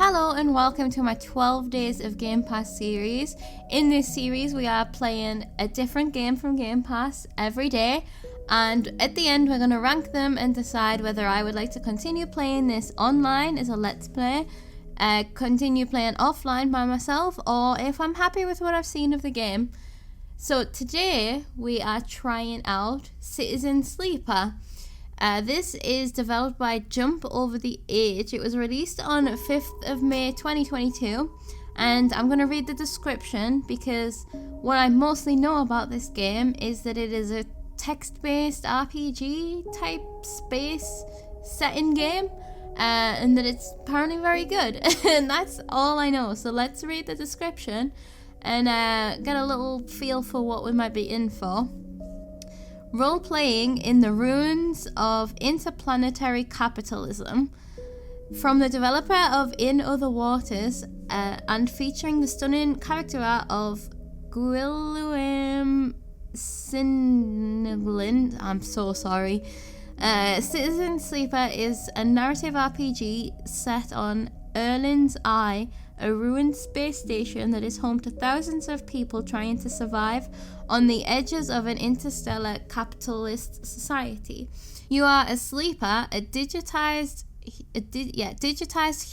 Hello and welcome to my 12 Days of Game Pass series. In this series we are playing a different game from Game Pass every day, and at the end we're going to rank them and decide whether I would like to continue playing this online as a let's play, continue playing offline by myself, or if I'm happy with what I've seen of the game. So today we are trying out Citizen Sleeper. This is developed by Jump Over the Age. It was released on 5th of May 2022, and I'm going to read the description because what I mostly know about this game is that it is a text-based RPG type space setting game, and that it's apparently very good. And that's all I know. So let's read the description and get a little feel for what we might be in for. Role-playing in the ruins of interplanetary capitalism. From the developer of In Other Waters, and featuring the stunning character art of Guillaume Singelin. I'm so sorry. Citizen Sleeper is a narrative RPG set on Erlin's Eye, a ruined space station that is home to thousands of people trying to survive on the edges of an interstellar capitalist society. You are a sleeper, a digitized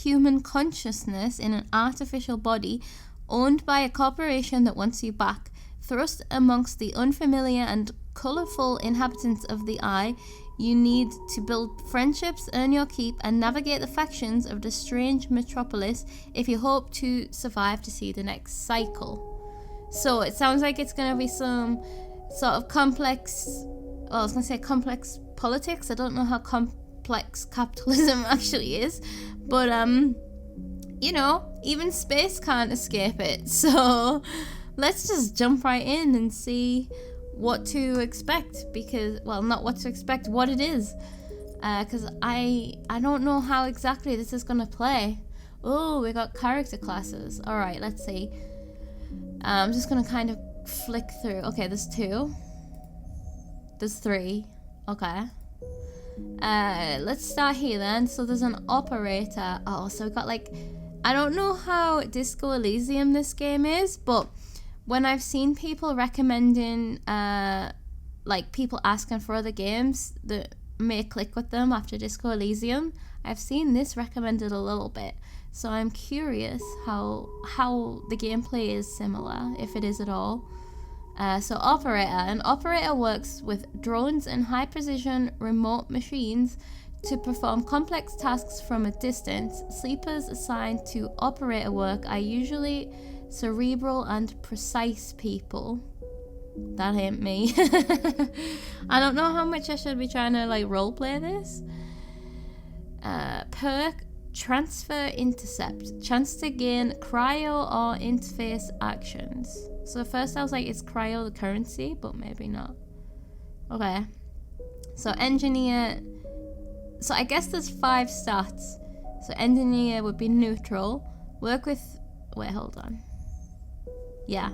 human consciousness in an artificial body owned by a corporation that wants you back. Thrust amongst the unfamiliar and colourful inhabitants of the Eye, you need to build friendships, earn your keep, and navigate the factions of the strange metropolis if you hope to survive to see the next cycle. So it sounds like it's going to be some sort of complex politics. I don't know how complex capitalism actually is, but even space can't escape it. So let's just jump right in and see what to expect, not what to expect, what it is, because I don't know how exactly this is going to play. Oh, we got character classes. All right, let's see. I'm just going to kind of flick through. Okay, there's 2. There's 3. Okay. Let's start here then. So there's an operator. Oh, so we got I don't know how Disco Elysium this game is, but when I've seen people recommending, people asking for other games that may click with them after Disco Elysium, I've seen this recommended a little bit. So I'm curious how the gameplay is similar, if it is at all. So operator. An operator works with drones and high-precision remote machines to perform complex tasks from a distance. Sleepers assigned to operator work are usually cerebral and precise people. That ain't me. I don't know how much I should be trying to roleplay this. Perk, transfer intercept, chance to gain cryo or interface actions. So first I was like, it's cryo the currency, but maybe not. Okay. So engineer. So I guess there's 5 stats. So engineer would be neutral. Work with. Wait, hold on. Yeah,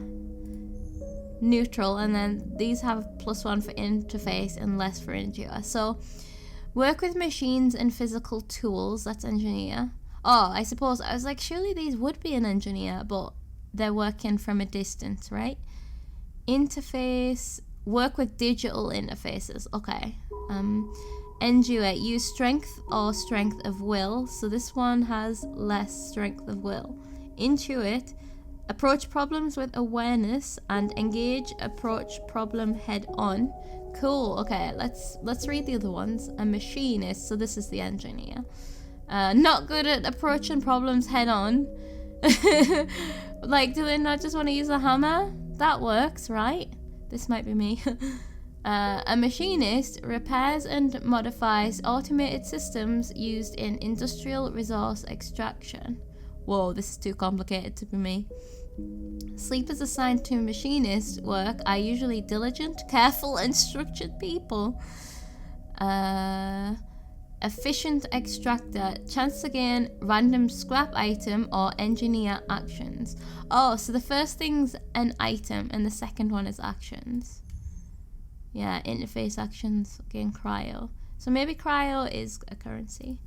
neutral, and then these have +1 for interface and less for endure. So work with machines and physical tools, that's engineer. Oh, I suppose I was like, surely these would be an engineer, but they're working from a distance, right? Interface, work with digital interfaces. Okay. Endure, use strength or strength of will. So this one has less strength of will. Intuit, approach problems with awareness and engage approach problem head on. Cool. Okay, let's read the other ones. A machinist, so this is the engineer. Not good at approaching problems head on. Do they not just want to use a hammer? That works, right? This might be me. A machinist repairs and modifies automated systems used in industrial resource extraction. Whoa, this is too complicated to be me. Sleepers assigned to machinist work are usually diligent, careful, and structured people. Efficient extractor, chance to gain random scrap item or engineer actions. Oh, so the first thing's an item and the second one is actions. Yeah, interface actions, gain cryo. So maybe cryo is a currency.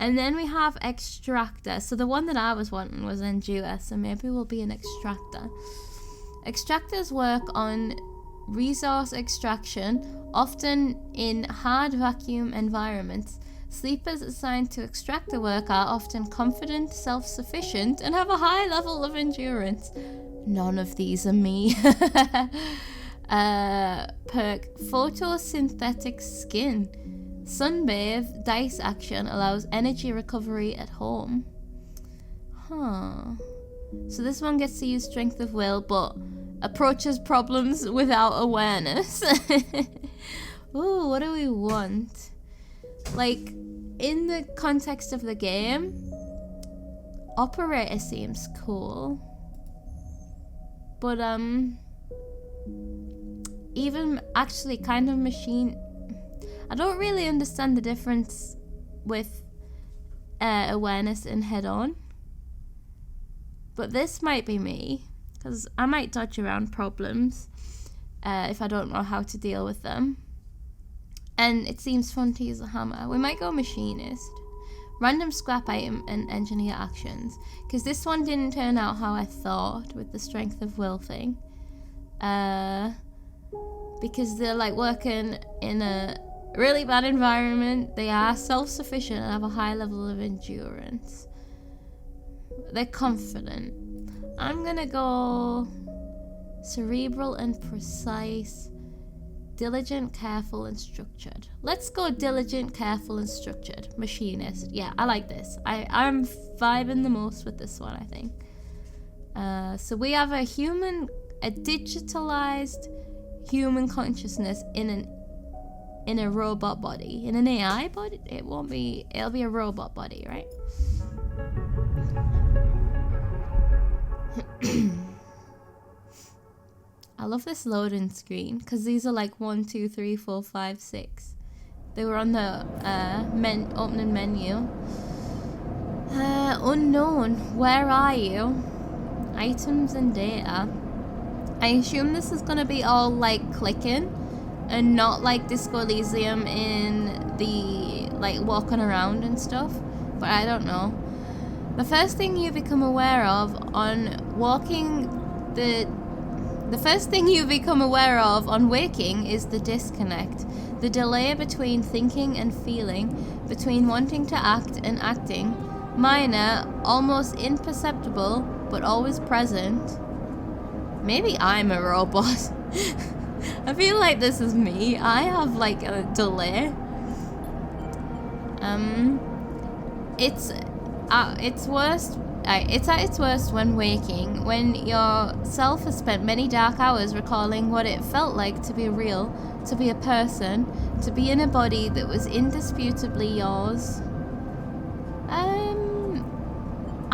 And then we have extractor. So the one that I was wanting was endure, so maybe we'll be an extractor. Extractors work on resource extraction, often in hard vacuum environments. Sleepers assigned to extractor work are often confident, self-sufficient, and have a high level of endurance. None of these are me. Perk, photosynthetic skin. Sunbathe, dice action allows energy recovery at home. So this one gets to use strength of will, but approaches problems without awareness. Ooh, what do we want? Like, in the context of the game, operator seems cool. But, even actually kind of machine... I don't really understand the difference with awareness and head-on. But this might be me, because I might dodge around problems if I don't know how to deal with them. And it seems fun to use a hammer. We might go machinist. Random scrap item and engineer actions. Because this one didn't turn out how I thought with the strength of will thing. Because they're like working in a really bad environment. They are self-sufficient and have a high level of endurance. They're confident. I'm gonna go cerebral and precise, diligent, careful, and structured. Let's go diligent, careful, and structured. Machinist. Yeah, I like this. I'm vibing the most with this one, I think. So we have a digitalized human consciousness in a robot body. In an AI body? It'll be a robot body, right? I love this loading screen because these are like 1, 2, 3, 4, 5, 6. They were on the opening menu. Unknown, where are you? Items and data. I assume this is gonna be all like clicking and not like Disco Elysium in the like walking around and stuff, but I don't know. The first thing you become aware of on waking is the disconnect, the delay between thinking and feeling, between wanting to act and acting, minor, almost imperceptible, but always present. Maybe I'm a robot. I feel like this is me. I have like a delay. It's at its worst when waking, when your self has spent many dark hours recalling what it felt like to be real, to be a person, to be in a body that was indisputably yours.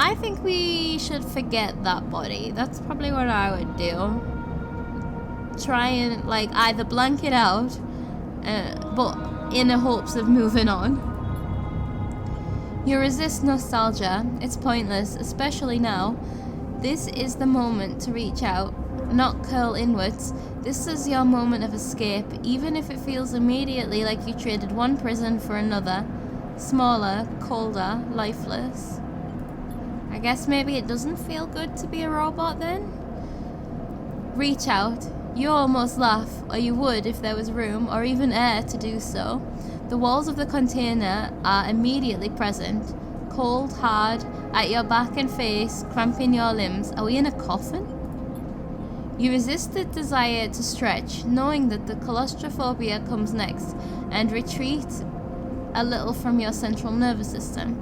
I think we should forget that body. That's probably what I would do. Try and like either blank it out, but in the hopes of moving on. You resist nostalgia. It's pointless, especially now. This is the moment to reach out, not curl inwards. This is your moment of escape, even if it feels immediately like you traded one prison for another. Smaller, colder, lifeless. I guess maybe it doesn't feel good to be a robot then? Reach out. You almost laugh, or you would if there was room or even air to do so. The walls of the container are immediately present, cold, hard, at your back and face, cramping your limbs. Are we in a coffin? You resist the desire to stretch, knowing that the claustrophobia comes next, and retreat a little from your central nervous system.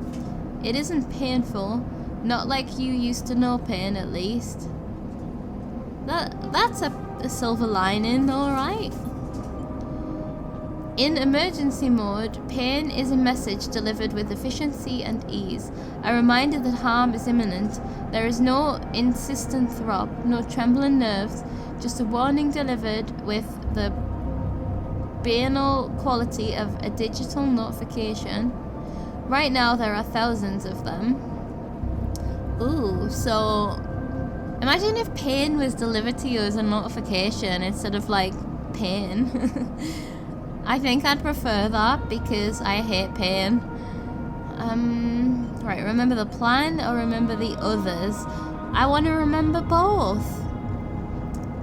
It isn't painful, not like you used to know pain at least. That's a silver lining, alright. In emergency mode, pain is a message delivered with efficiency and ease, a reminder that harm is imminent. There is no insistent throb, no trembling nerves, just a warning delivered with the banal quality of a digital notification. Right now there are thousands of them. Ooh, so imagine if pain was delivered to you as a notification instead of like pain. I think I'd prefer that because I hate pain. Right, remember the plan or remember the others? I want to remember both.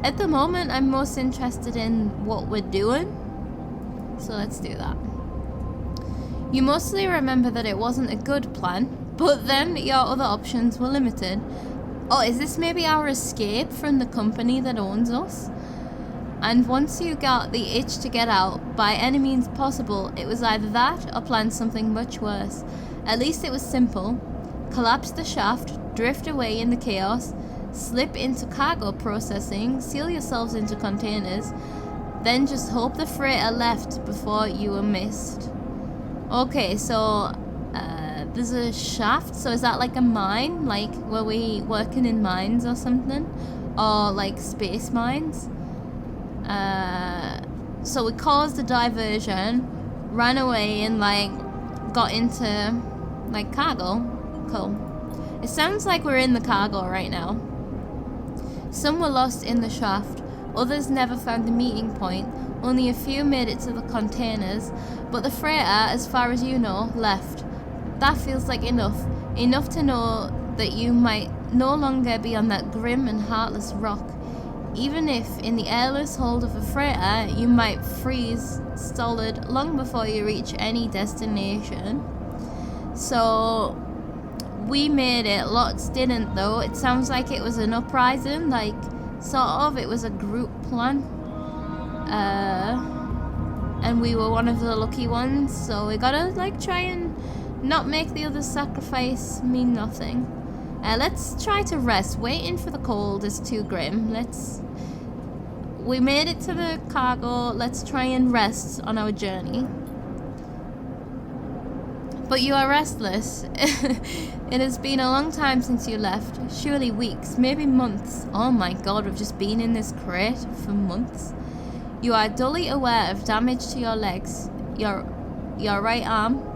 At the moment, I'm most interested in what we're doing. So let's do that. You mostly remember that it wasn't a good plan, but then your other options were limited. Oh, is this maybe our escape from the company that owns us? And once you got the itch to get out, by any means possible, it was either that or plan something much worse. At least it was simple. Collapse the shaft, drift away in the chaos, slip into cargo processing, seal yourselves into containers, then just hope the freighter left before you were missed. Okay, so there's a shaft, so is that like a mine? Like, were we working in mines or something? Or like space mines? So we caused a diversion, ran away and like got into like cargo. Cool. It sounds like we're in the cargo right now. Some were lost in the shaft, others never found the meeting point, only a few made it to the containers, but the freighter, as far as you know, left. That feels like enough to know that you might no longer be on that grim and heartless rock. Even if, in the airless hold of a freighter, you might freeze solid long before you reach any destination. So, we made it, lots didn't though. It sounds like it was an uprising, like, sort of, it was a group plan. And we were one of the lucky ones, so we gotta, like, try and not make the other sacrifice mean nothing. Let's try to rest. Waiting for the cold is too grim. We made it to the cargo. Let's try and rest on our journey. But you are restless. It has been a long time since you left. Surely weeks, maybe months. Oh my god, we've just been in this crate for months. You are dully aware of damage to your legs, your right arm.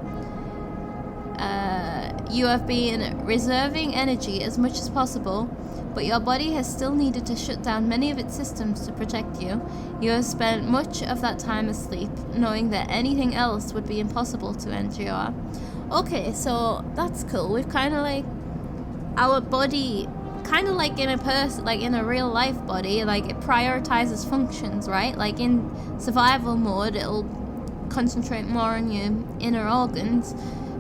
You have been reserving energy as much as possible, but your body has still needed to shut down many of its systems to protect you. You have spent much of that time asleep, knowing that anything else would be impossible to endure. Okay, so that's cool. We've kind of like our body, kind of like in a person, like in a real life body, like it prioritizes functions, right? Like in survival mode, it'll concentrate more on your inner organs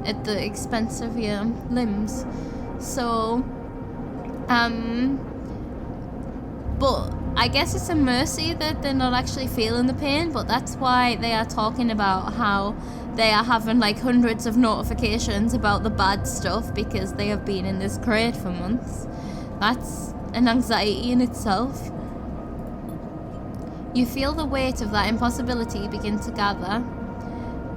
at the expense of your limbs. So, but I guess it's a mercy that they're not actually feeling the pain, but that's why they are talking about how they are having like hundreds of notifications about the bad stuff because they have been in this crate for months. That's an anxiety in itself. You feel the weight of that impossibility begin to gather.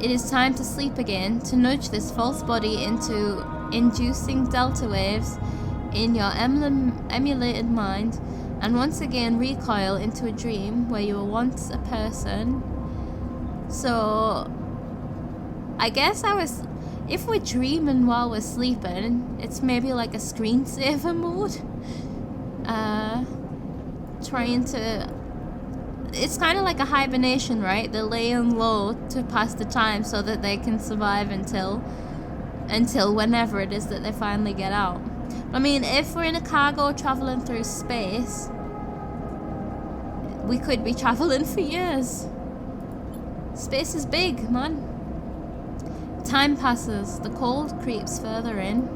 It is time to sleep again, to nudge this false body into inducing delta waves in your emulated mind, and once again recoil into a dream where you were once a person. So, I guess if we're dreaming while we're sleeping, it's maybe like a screensaver mode. Trying to... It's kind of like a hibernation, right? They're laying low to pass the time so that they can survive until whenever it is that they finally get out. I mean, if we're in a cargo traveling through space, we could be traveling for years. Space is big, man. Time passes. The cold creeps further in.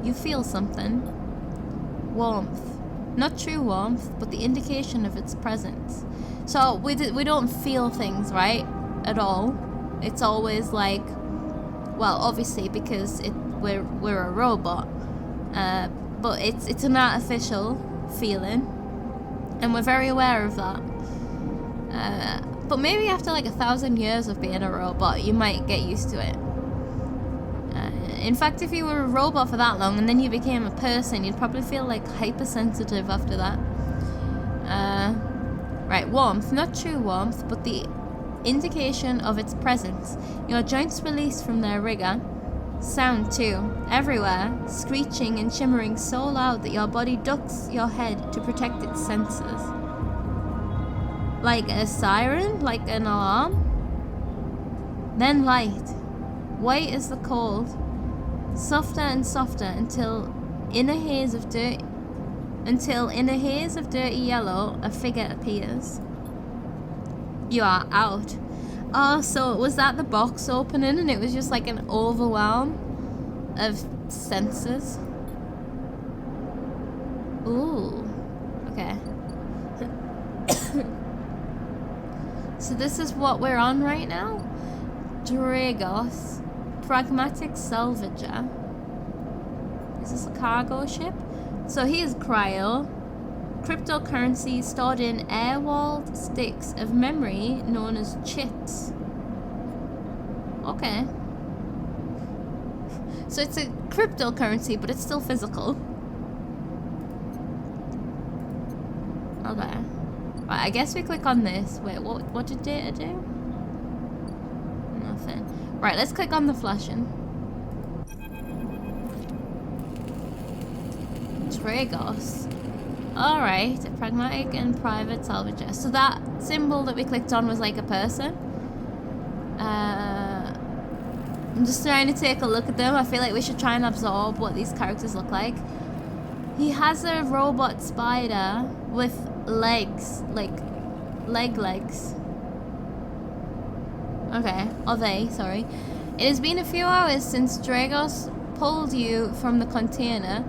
You feel something. Warmth. Not true warmth, but the indication of its presence. So we don't feel things, right? At all. It's always like, well, obviously because we're a robot, but it's an artificial feeling, and we're very aware of that. But maybe after like 1,000 years of being a robot, you might get used to it. In fact, if you were a robot for that long and then you became a person, you'd probably feel like hypersensitive after that. Right, warmth, not true warmth, but the indication of its presence. Your joints release from their rigor. Sound too, everywhere, screeching and shimmering so loud that your body ducks your head to protect its senses. Like a siren, like an alarm. Then light. White as the cold, softer and softer until in a haze of dirty yellow a figure appears. You are out. Oh, so was that the box opening and it was just like an overwhelm of senses? Ooh. Okay. So this is what we're on right now? Dragos. Pragmatic salvager. Is this a cargo ship? So here's cryo. Cryptocurrency stored in air-walled sticks of memory known as chits. Okay. So it's a cryptocurrency, but it's still physical. Okay. Right, I guess we click on this. Wait, what did data do? Nothing. Right, let's click on the flashing. Dragos. Alright, a pragmatic and private salvager. So that symbol that we clicked on was like a person. I'm just trying to take a look at them. I feel like we should try and absorb what these characters look like. He has a robot spider with legs, like legs. Okay, or they, sorry. It has been a few hours since Dragos pulled you from the container.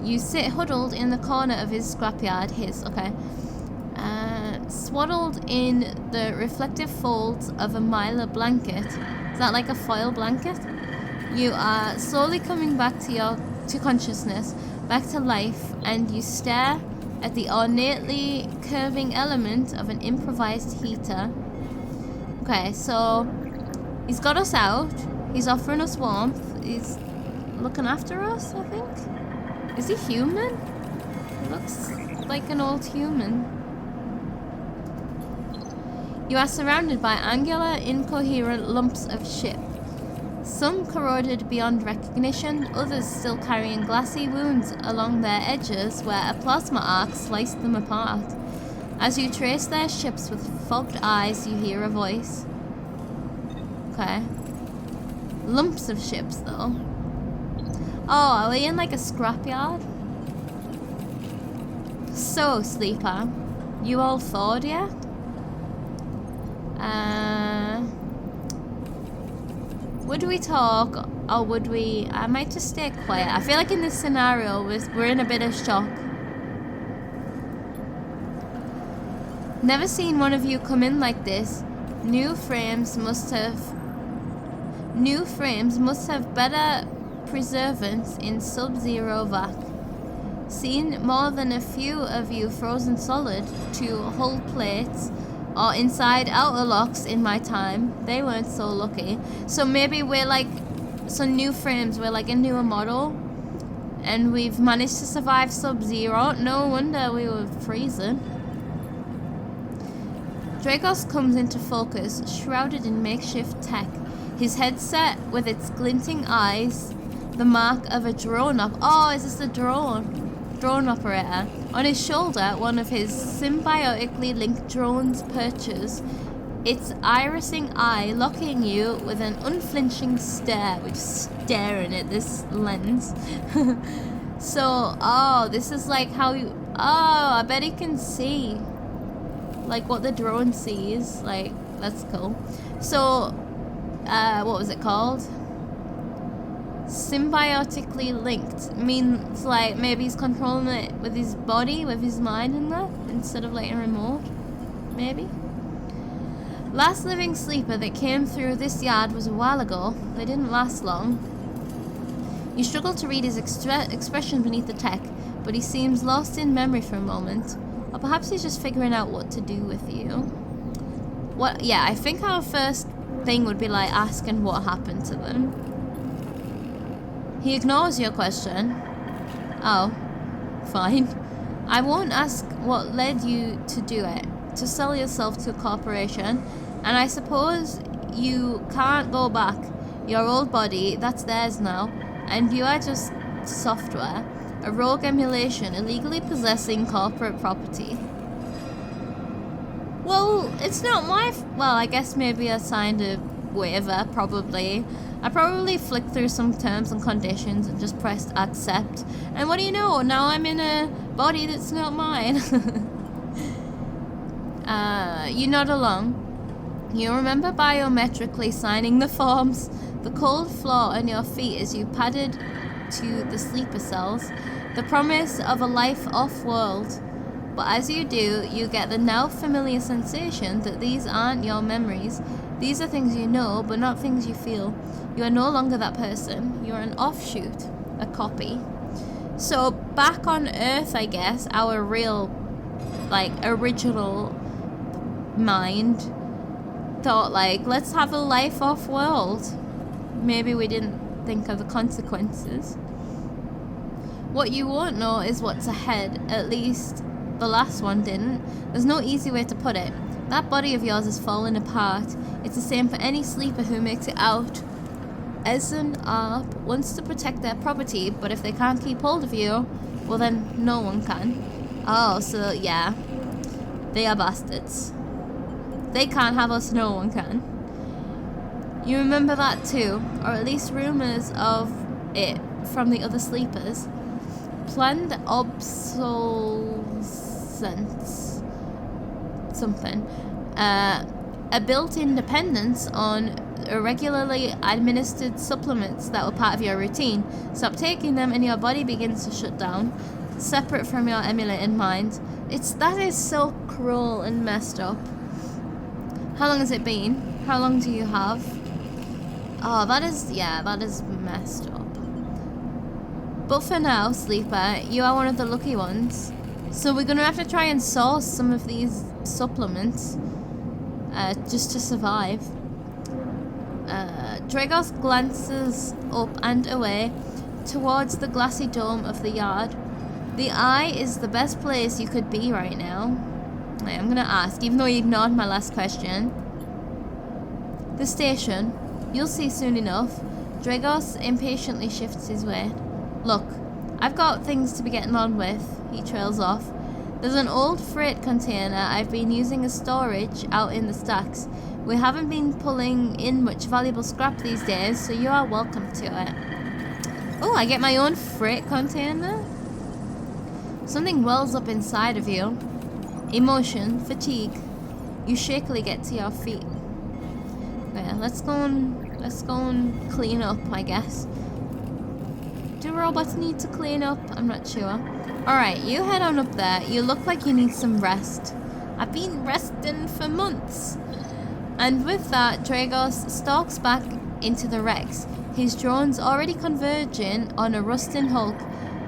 You sit huddled in the corner of his scrapyard, swaddled in the reflective folds of a mylar blanket. Is that like a foil blanket? You are slowly coming back to consciousness, back to life, and you stare at the ornately curving element of an improvised heater. Okay, so he's got us out. He's offering us warmth. He's looking after us, I think. Is he human? He looks like an old human. You are surrounded by angular, incoherent lumps of ship. Some corroded beyond recognition, others still carrying glassy wounds along their edges where a plasma arc sliced them apart. As you trace their ships with fogged eyes, you hear a voice. Okay. Lumps of ships, though. Oh, are we in like a scrapyard? So, sleeper, you all thawed yet? Would we talk, or would we... I might just stay quiet. I feel like in this scenario, we're in a bit of shock. Never seen one of you come in like this. New frames must have better preservance in sub-zero vac. Seen more than a few of you frozen solid to hull plates or inside outer locks in my time. They weren't so lucky. So maybe we're like some new frames. We're like a newer model, and we've managed to survive sub-zero. No wonder we were freezing. Dragos comes into focus, shrouded in makeshift tech. His headset with its glinting eyes, the mark of a drone oh, is this the drone operator? On his shoulder, one of his symbiotically linked drones perches, its irising eye locking you with an unflinching stare, which is staring at this lens. So, oh, this is like how you... Oh, I bet he can see like what the drone sees. Like, that's cool. So, what was it called? Symbiotically linked means like maybe he's controlling it with his body, with his mind in there, instead of like a remote. Maybe. Last living sleeper that came through this yard was a while ago. They didn't last long. You struggle to read his expression beneath the tech, but he seems lost in memory for a moment. Or perhaps he's just figuring out what to do with you. What? Yeah, I think our first thing would be like asking what happened to them. He ignores your question. Oh, fine. I won't ask what led you to do it, to sell yourself to a corporation, and I suppose you can't go back. Your old body, that's theirs now, and you are just software, a rogue emulation illegally possessing corporate property. Well, it's not my... Well, I guess maybe I signed a waiver, probably. I probably flicked through some terms and conditions and just pressed accept. And what do you know? Now I'm in a body that's not mine. You nod along. You remember biometrically signing the forms. The cold floor on your feet as you padded to the sleeper cells. The promise of a life off-world. But as you do, you get the now familiar sensation that these aren't your memories. These are things you know, but not things you feel. You are no longer that person. You're an offshoot, a copy. So back on Earth, I guess, our real, like, original mind thought, like, let's have a life off-world. Maybe we didn't think of the consequences. What you won't know is what's ahead. At least the last one didn't. There's no easy way to put it. That body of yours is falling apart. It's the same for any sleeper who makes it out. As an ARP wants to protect their property, but if they can't keep hold of you, well then no one can. Oh, so yeah. They are bastards. They can't have us, no one can. You remember that too, or at least rumours of it from the other sleepers. Planned obsolescence. Something. A built-in dependence on irregularly administered supplements that were part of your routine. Stop taking them and your body begins to shut down, separate from your emulated mind. That is so cruel and messed up. How long has it been? How long do you have? Oh, that is messed up. But for now, sleeper, you are one of the lucky ones. So we're gonna have to try and source some of these supplements just to survive. Dragos glances up and away towards the glassy dome of the yard. The eye is the best place you could be right now. I'm gonna ask, even though you ignored my last question. The station. You'll see soon enough. Dragos impatiently shifts his way. Look, I've got things to be getting on with. He trails off. There's an old freight container I've been using as storage out in the stacks. We haven't been pulling in much valuable scrap these days, so you are welcome to it. Oh, I get my own freight container? Something wells up inside of you. Emotion, fatigue. You shakily get to your feet. Okay, let's go and clean up, I guess. Do robots need to clean up? I'm not sure. Alright, you head on up there. You look like you need some rest. I've been resting for months. And with that, Dragos stalks back into the Rex. His drone's already converging on a rusting hulk.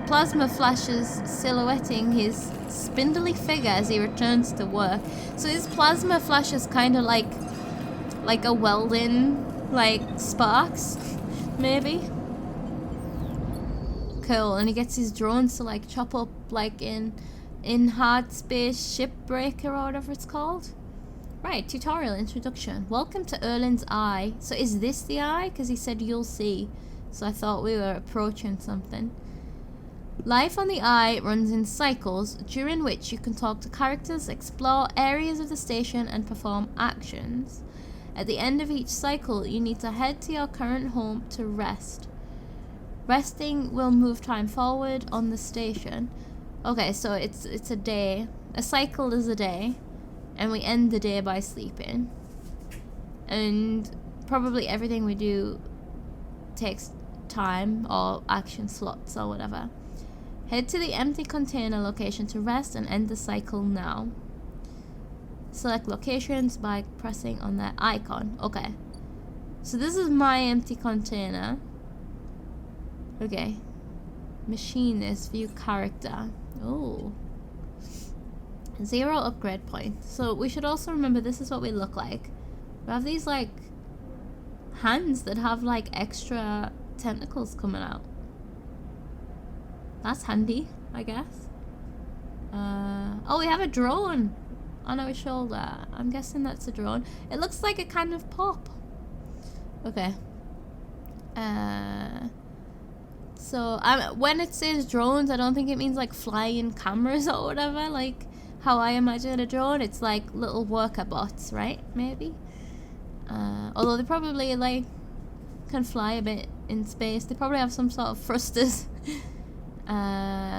Plasma flashes silhouetting his spindly figure as he returns to work. So his plasma flashes kind of like a welding, like sparks, maybe. Cool, and he gets his drones to like chop up like in hard space shipbreaker or whatever it's called. Right, tutorial introduction. Welcome to Erlin's Eye. So is this the eye? Because he said you'll see. So I thought we were approaching something. Life on the Eye runs in cycles, during which you can talk to characters, explore areas of the station, and perform actions. At the end of each cycle, you need to head to your current home to rest. Resting will move time forward on the station. Okay, so it's a day. A cycle is a day. And we end the day by sleeping. And probably everything we do takes time or action slots or whatever. Head to the empty container location to rest and end the cycle now. Select locations by pressing on that icon. Okay. So this is my empty container. Okay. Machinist, view character. Oh. 0 upgrade points. So we should also remember this is what we look like. We have these like hands that have like extra tentacles coming out. That's handy, I guess. Oh, we have a drone on our shoulder. I'm guessing that's a drone. It looks like a kind of pop. Okay. So when it says drones, I don't think it means like flying cameras or whatever. Like how I imagine a drone, it's like little worker bots, right? Maybe. Although they probably like can fly a bit in space. They probably have some sort of thrusters.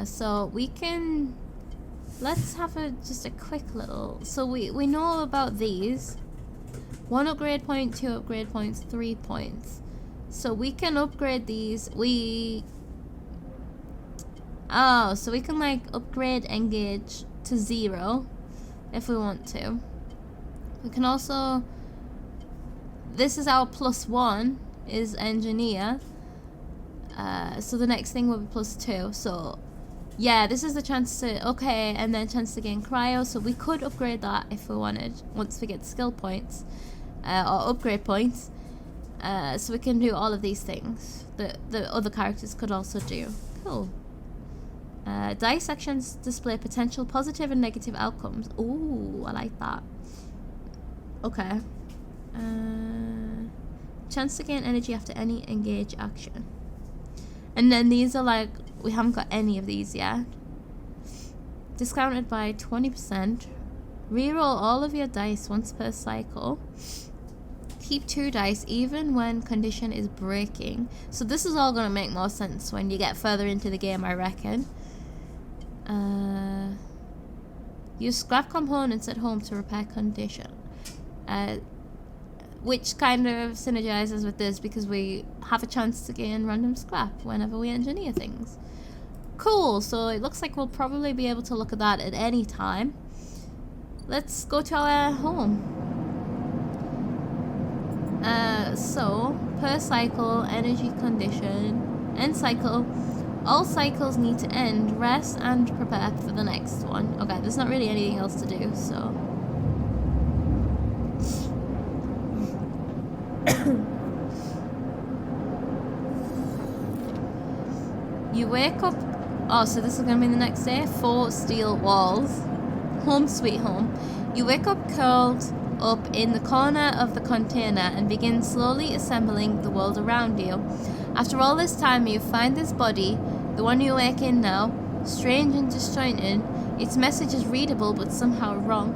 So we can... Let's have just a quick little... So we know about these. 1 upgrade point, 2 upgrade points, 3 points. So we can upgrade these. Oh, so we can like upgrade engage to 0 if we want to. We can also... This is our +1, is engineer. So the next thing will be +2. So yeah, this is the chance to... Okay, and then chance to gain cryo. So we could upgrade that if we wanted, once we get skill points. Or upgrade points. So we can do all of these things that the other characters could also do. Cool. Dice sections display potential positive and negative outcomes. Ooh, I like that. Okay. Chance to gain energy after any engage action. And then these are like, we haven't got any of these yet. Discounted by 20%. Reroll all of your dice once per cycle. Keep 2 dice even when condition is breaking. So this is all going to make more sense when you get further into the game, I reckon. Use scrap components at home to repair condition. Which kind of synergizes with this because we have a chance to gain random scrap whenever we engineer things. Cool, so it looks like we'll probably be able to look at that at any time. Let's go to our home. So, per cycle, energy condition, end cycle. All cycles need to end, rest, and prepare for the next one. Okay, there's not really anything else to do, so... You wake up... Oh, so this is going to be the next day. 4 steel walls. Home sweet home. You wake up curled up in the corner of the container and begin slowly assembling the world around you. After all this time, you find this body, the one you wake in now, strange and disjointed. Its message is readable but somehow wrong.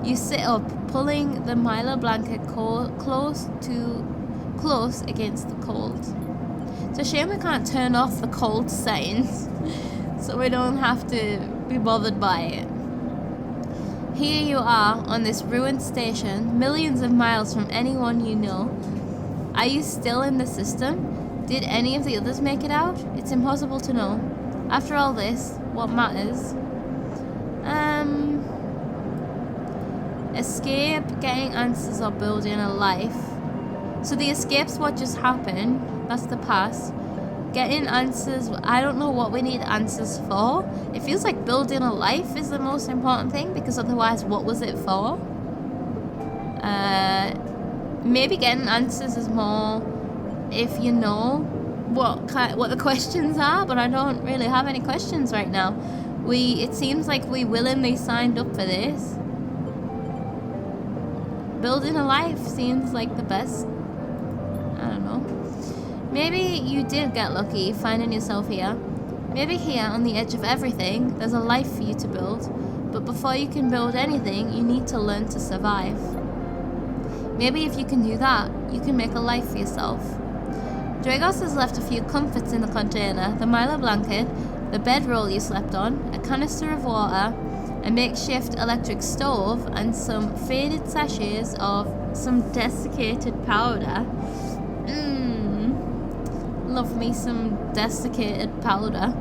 You sit up, pulling the mylar blanket close against the cold. It's a shame we can't turn off the cold settings, so we don't have to be bothered by it. Here you are on this ruined station, millions of miles from anyone you know. Are you still in the system? Did any of the others make it out? It's impossible to know. After all this, what matters? Escape, getting answers, or building a life. So the escape's what just happened. That's the past. Getting answers, I don't know what we need answers for. It feels like building a life is the most important thing, because otherwise what was it for? Maybe getting answers is more if you know what the questions are, but I don't really have any questions right now. It seems like we willingly signed up for this. Building a life seems like the best. I don't know. Maybe you did get lucky finding yourself here. Maybe here on the edge of everything, there's a life for you to build. But before you can build anything, you need to learn to survive. Maybe if you can do that, you can make a life for yourself. Dragos has left a few comforts in the container: the mylar blanket, the bedroll you slept on, a canister of water, a makeshift electric stove, and some faded sachets of some desiccated powder. Love me some desiccated powder.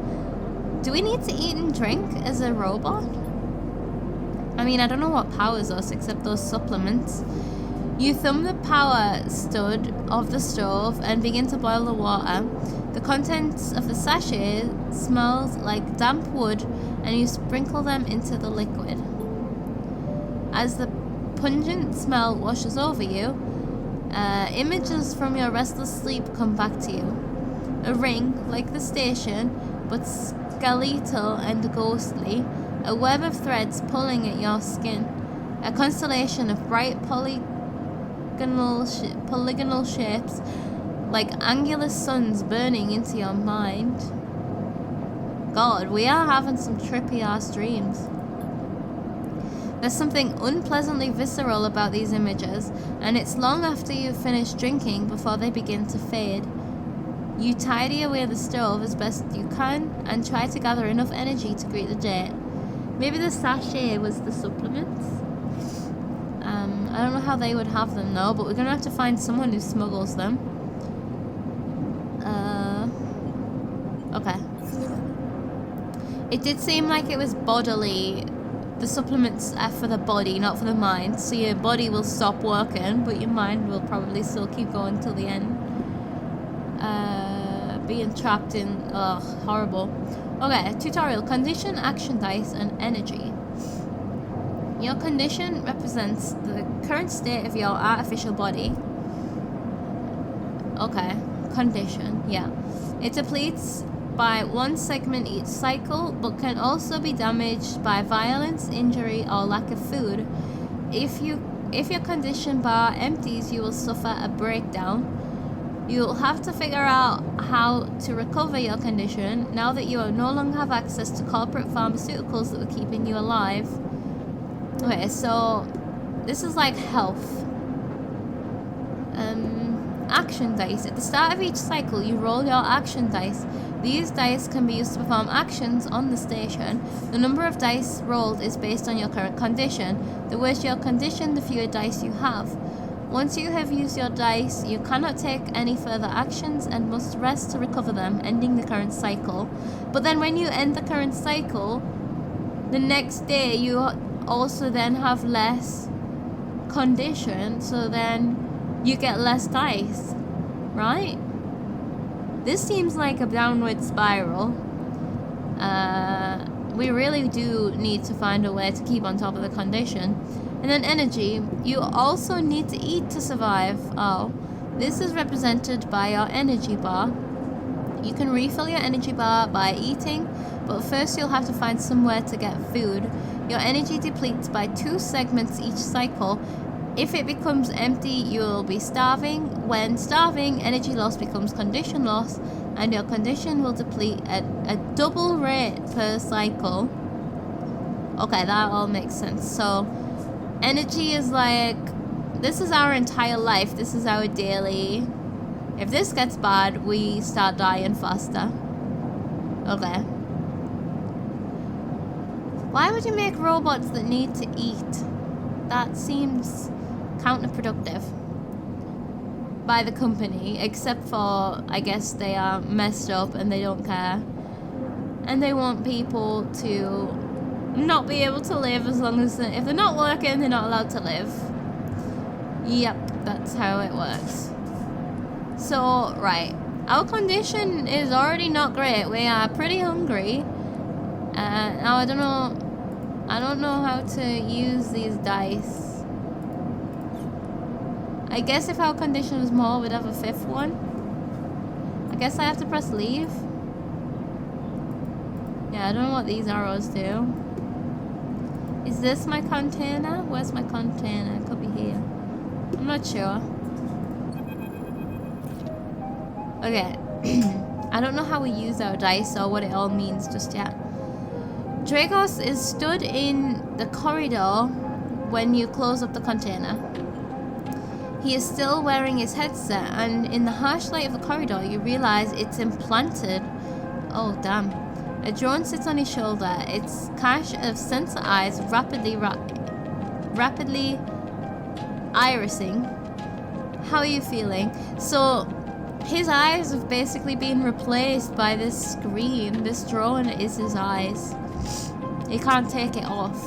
Do we need to eat and drink as a robot? I mean, I don't know what powers us except those supplements. You thumb the power stud of the stove and begin to boil the water. The contents of the sachet smells like damp wood, and you sprinkle them into the liquid. As the pungent smell washes over you, images from your restless sleep come back to you. A ring, like the station, but skeletal and ghostly. A web of threads pulling at your skin. A constellation of bright polygonal shapes, like angular suns burning into your mind. God, we are having some trippy ass dreams. There's something unpleasantly visceral about these images, and it's long after you've finished drinking before they begin to fade. You tidy away the stove as best you can and try to gather enough energy to greet the day. Maybe the sachet was the supplements. I don't know how they would have them though, but we're gonna have to find someone who smuggles them. Okay. It did seem like it was bodily. The supplements are for the body, not for the mind. So your body will stop working, but your mind will probably still keep going till the end. Being trapped in, horrible. Okay, tutorial. Condition, action dice, and energy. Your condition represents the current state of your artificial body. Okay, condition, yeah. It depletes by 1 segment each cycle, but can also be damaged by violence, injury, or lack of food. If your condition bar empties, you will suffer a breakdown. You'll have to figure out how to recover your condition now that you no longer have access to corporate pharmaceuticals that were keeping you alive. Okay, so this is like health. Action dice. At the start of each cycle, you roll your action dice. These dice can be used to perform actions on the station. The number of dice rolled is based on your current condition. The worse your condition, the fewer dice you have. Once you have used your dice, you cannot take any further actions and must rest to recover them, ending the current cycle. But then when you end the current cycle, the next day you also then have less condition, so then you get less dice, right? This seems like a downward spiral. We really do need to find a way to keep on top of the condition. And then energy, you also need to eat to survive. Oh, this is represented by your energy bar. You can refill your energy bar by eating, but first you'll have to find somewhere to get food. Your energy depletes by 2 segments each cycle. If it becomes empty, you'll be starving. When starving, energy loss becomes condition loss, and your condition will deplete at a double rate per cycle. Okay, that all makes sense. So, energy is like, this is our entire life. This is our daily. If this gets bad, we start dying faster. Okay. Why would you make robots that need to eat? That seems counterproductive by the company, except for, I guess they are messed up and they don't care. And they want people to not be able to live as long as if they're not working, they're not allowed to live. Yep, that's how it works. So, right, our condition is already not great. We are pretty hungry. Now I don't know how to use these dice. I guess if our condition was more, we'd have a 5th one. I guess I have to press leave. Yeah, I don't know what these arrows do. Is this my container? Where's my container? It could be here. I'm not sure. Okay. I don't know how we use our dice or what it all means just yet. Dragos is stood in the corridor when you close up the container. He is still wearing his headset, and in the harsh light of the corridor, you realize it's implanted. Oh, damn. A drone sits on his shoulder, its cache of sensor eyes rapidly irising. How are you feeling? So, his eyes have basically been replaced by this screen. This drone is his eyes. He can't take it off.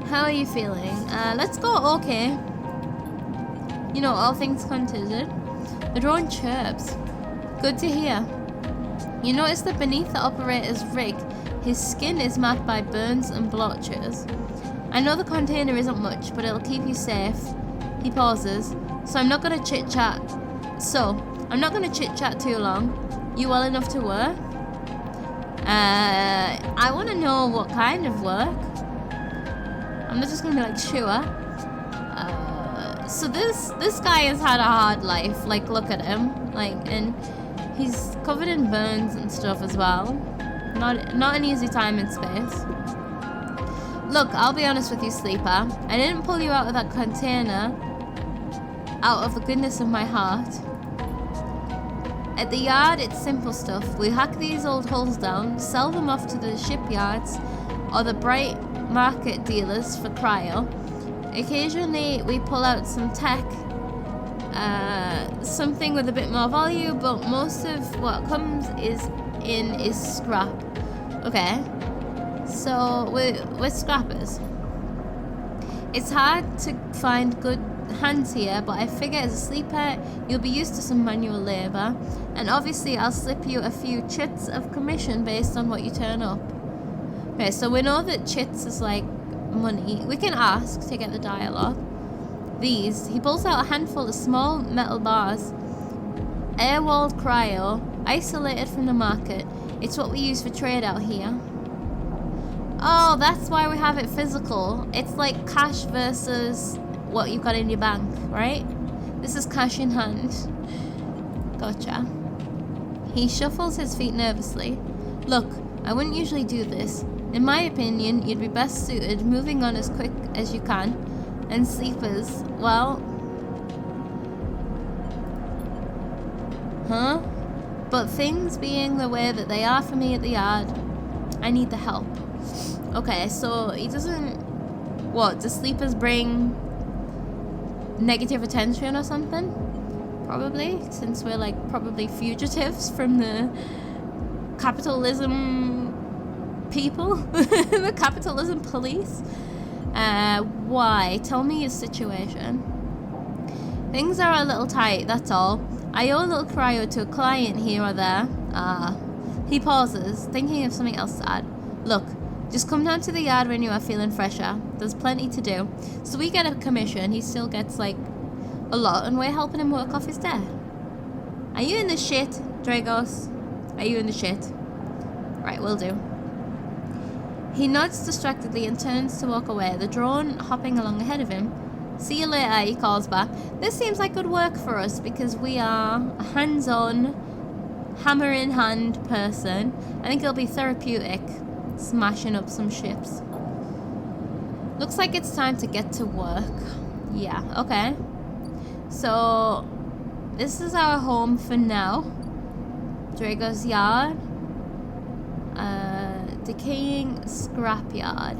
How are you feeling? Let's go okay. You know, all things considered. The drone chirps. Good to hear. You notice that beneath the operator's rig, his skin is marked by burns and blotches. I know the container isn't much, but it'll keep you safe. He pauses. I'm not gonna chit-chat too long. You well enough to work? I want to know what kind of work. I'm not just gonna be like, sure. So this guy has had a hard life. Like, look at him. Like, and he's covered in burns and stuff as well. Not an easy time in space. Look, I'll be honest with you, sleeper. I didn't pull you out of that container out of the goodness of my heart. At the yard, it's simple stuff. We hack these old hulls down, sell them off to the shipyards or the bright market dealers for cryo. Occasionally, we pull out some tech, something with a bit more value, but most of what comes is scrap. Okay, so we're scrappers. It's hard to find good hands here, but I figure as a sleeper, you'll be used to some manual labor, and obviously I'll slip you a few chits of commission based on what you turn up. Okay, so we know that chits is like money. We can ask to get the dialogue. These, he pulls out a handful of small metal bars. Air-walled cryo, isolated from the market. It's what we use for trade out here. Oh, that's why we have it physical. It's like cash versus what you've got in your bank, right? This is cash in hand. Gotcha. He shuffles his feet nervously. Look, I wouldn't usually do this. In my opinion, you'd be best suited moving on as quick as you can. And sleepers, well... Huh? But things being the way that they are for me at the yard, I need the help. Okay, so he doesn't... What, do sleepers bring negative attention or something? Probably, since we're like probably fugitives from the capitalism people. The capitalism police. Why? Tell me your situation. Things are a little tight, that's all. I owe a little cryo to a client here or there. He pauses, thinking of something else to add. Look, just come down to the yard when you are feeling fresher. There's plenty to do. So we get a commission. He still gets like a lot, and we're helping him work off his debt. Are you in the shit, Dragos? Are you in the shit? Right, will do. He nods distractedly and turns to walk away, the drone hopping along ahead of him. See you later, he calls back. This seems like good work for us because we are a hands-on, hammer-in-hand person. I think it'll be therapeutic, smashing up some ships. Looks like it's time to get to work. Yeah, okay. So, this is our home for now. Drago's yard. Decaying scrapyard.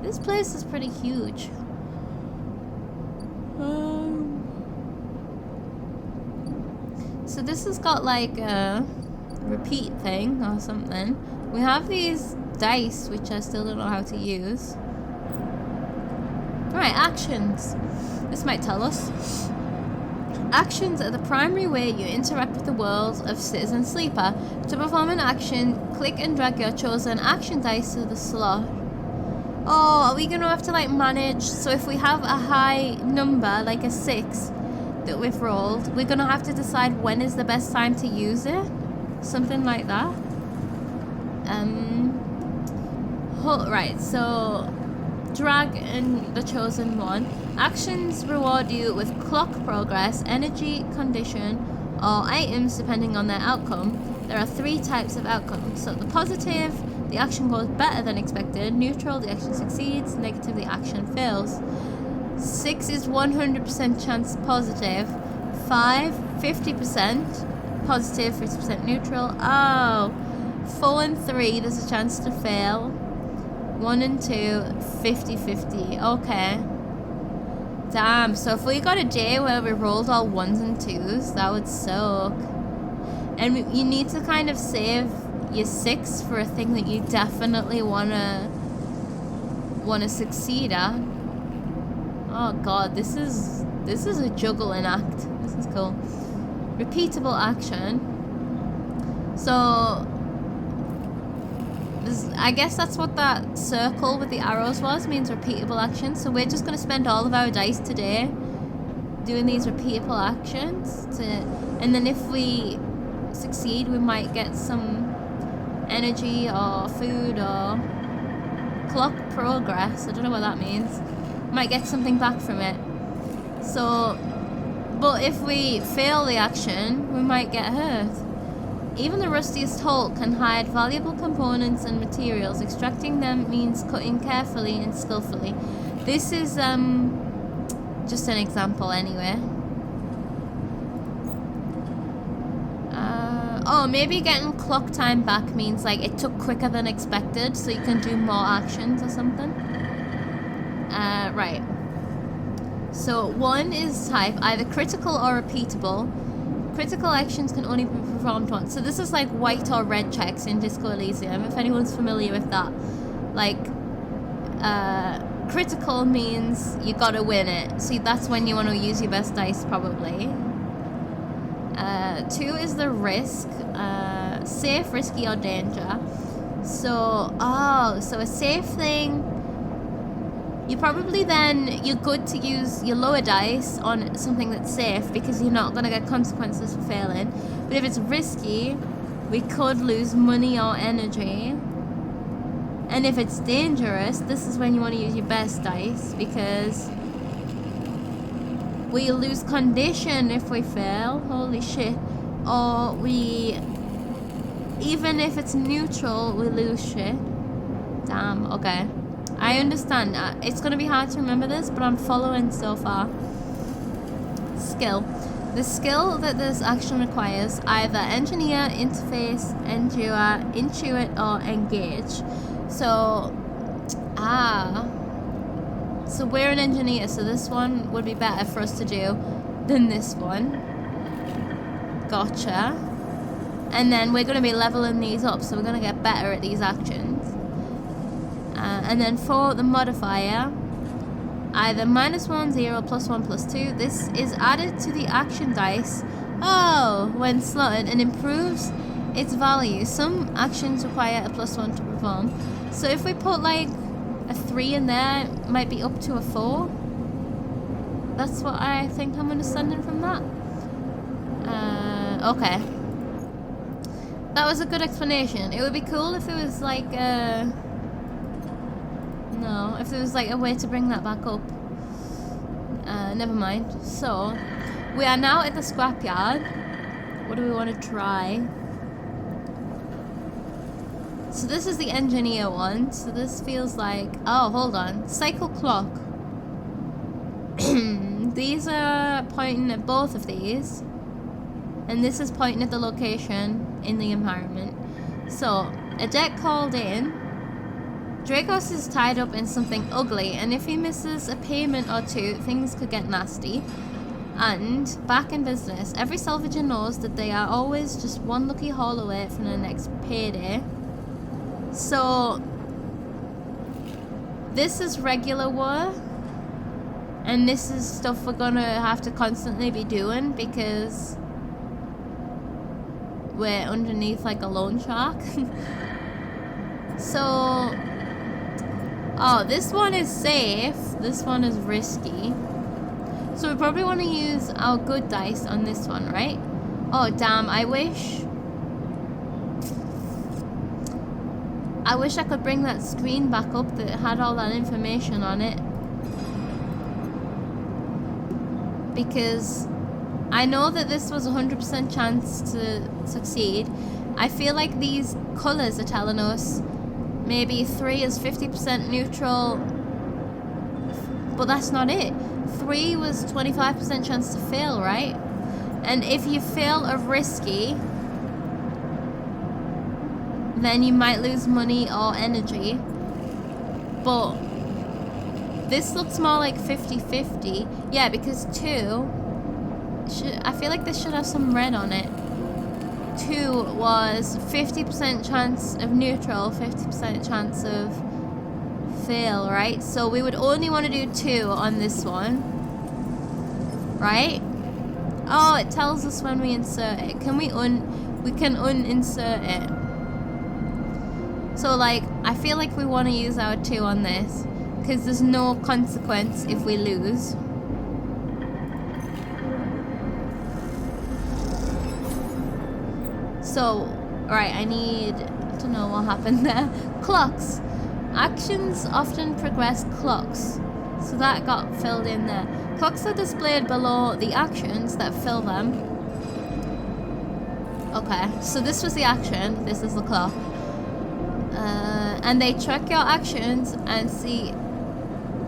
This place is pretty huge. So this has got like a repeat thing or something. We have these dice, which I still don't know how to use. Alright, actions. This might tell us. Actions are the primary way you interact with the world of Citizen Sleeper. To perform an action, click and drag your chosen action dice to the slot. Oh, are we going to have to like manage? So if we have a high number, like a 6, that we've rolled, we're going to have to decide when is the best time to use it? Something like that. Right, so drag in the chosen one. Actions reward you with clock progress, energy, condition, or items depending on their outcome. There are 3 types of outcomes. So the positive, the action goes better than expected. Neutral, the action succeeds. Negative, the action fails. 6 is 100% chance positive. 5, 50% positive, 50% neutral. Oh, 4 and 3, there's a chance to fail. 1 and 2, 50-50. Okay. Damn, so if we got a day where we rolled all 1s and 2s, that would suck. And you need to kind of save your 6 for a thing that you definitely wanna succeed at. Oh god, this is a juggling act. This is cool. Repeatable action. So I guess that's what that circle with the arrows was, means repeatable action. So we're just going to spend all of our dice today doing these repeatable actions. And then if we succeed, we might get some energy or food or clock progress. I don't know what that means. Might get something back from it. So, but if we fail the action, we might get hurt. Even the rustiest hole can hide valuable components and materials. Extracting them means cutting carefully and skillfully. This is just an example anyway. Oh, maybe getting clock time back means like it took quicker than expected, so you can do more actions or something. Right. So 1 is type, either critical or repeatable. Critical actions can only be performed once. So this is like white or red checks in Disco Elysium, if anyone's familiar with that. Like, critical means you gotta win it. So that's when you want to use your best dice, probably. 2 is the risk. Safe, risky, or danger. So, so a safe thing, you probably then, you're good to use your lower dice on something that's safe because you're not going to get consequences for failing. But if it's risky, we could lose money or energy. And if it's dangerous, this is when you want to use your best dice because we lose condition if we fail. Holy shit. Or even if it's neutral, we lose shit. Damn, okay. I understand. It's going to be hard to remember this, but I'm following so far. Skill. The skill that this action requires, either engineer, interface, endure, intuit, or engage. So, so we're an engineer, so this one would be better for us to do than this one. Gotcha. And then we're going to be leveling these up, so we're going to get better at these actions. And then for the modifier, either -1, 0, +1, +2. This is added to the action dice. When slotted and improves its value. Some actions require a +1 to perform. So if we put like a 3 in there, it might be up to a 4. That's what I think I'm understanding from that. Okay. That was a good explanation. It would be cool if there was like if there was like a way to bring that back up. Never mind. So, we are now at the scrapyard. What do we want to try? So this is the engineer one. So this feels like... Oh, hold on. Cycle clock. These are pointing at both of these. And this is pointing at the location in the environment. So, a debt called in. Dracos is tied up in something ugly, and if he misses a payment or two, things could get nasty. And, back in business, every salvager knows that they are always just one lucky haul away from the next payday. So, this is regular work, and this is stuff we're gonna have to constantly be doing because we're underneath like a loan shark. So, this one is safe, this one is risky. So we probably want to use our good dice on this one, right? Oh damn, I wish I could bring that screen back up that had all that information on it. Because I know that this was 100% chance to succeed. I feel like these colours are telling us maybe 3 is 50% neutral, but that's not it. 3 was 25% chance to fail, right? And if you fail a risky, then you might lose money or energy. But this looks more like 50-50. Yeah, because 2, I feel like this should have some red on it. 2 was 50% chance of neutral, 50% chance of fail, right? So we would only want to do 2 on this one, right? Oh, it tells us when we insert it. Can we can uninsert it. So like, I feel like we want to use our 2 on this because there's no consequence if we lose. So, alright, I don't know what happened there. Clocks. Actions often progress clocks. So that got filled in there. Clocks are displayed below the actions that fill them. Okay, so this was the action. This is the clock. And they track your actions and see...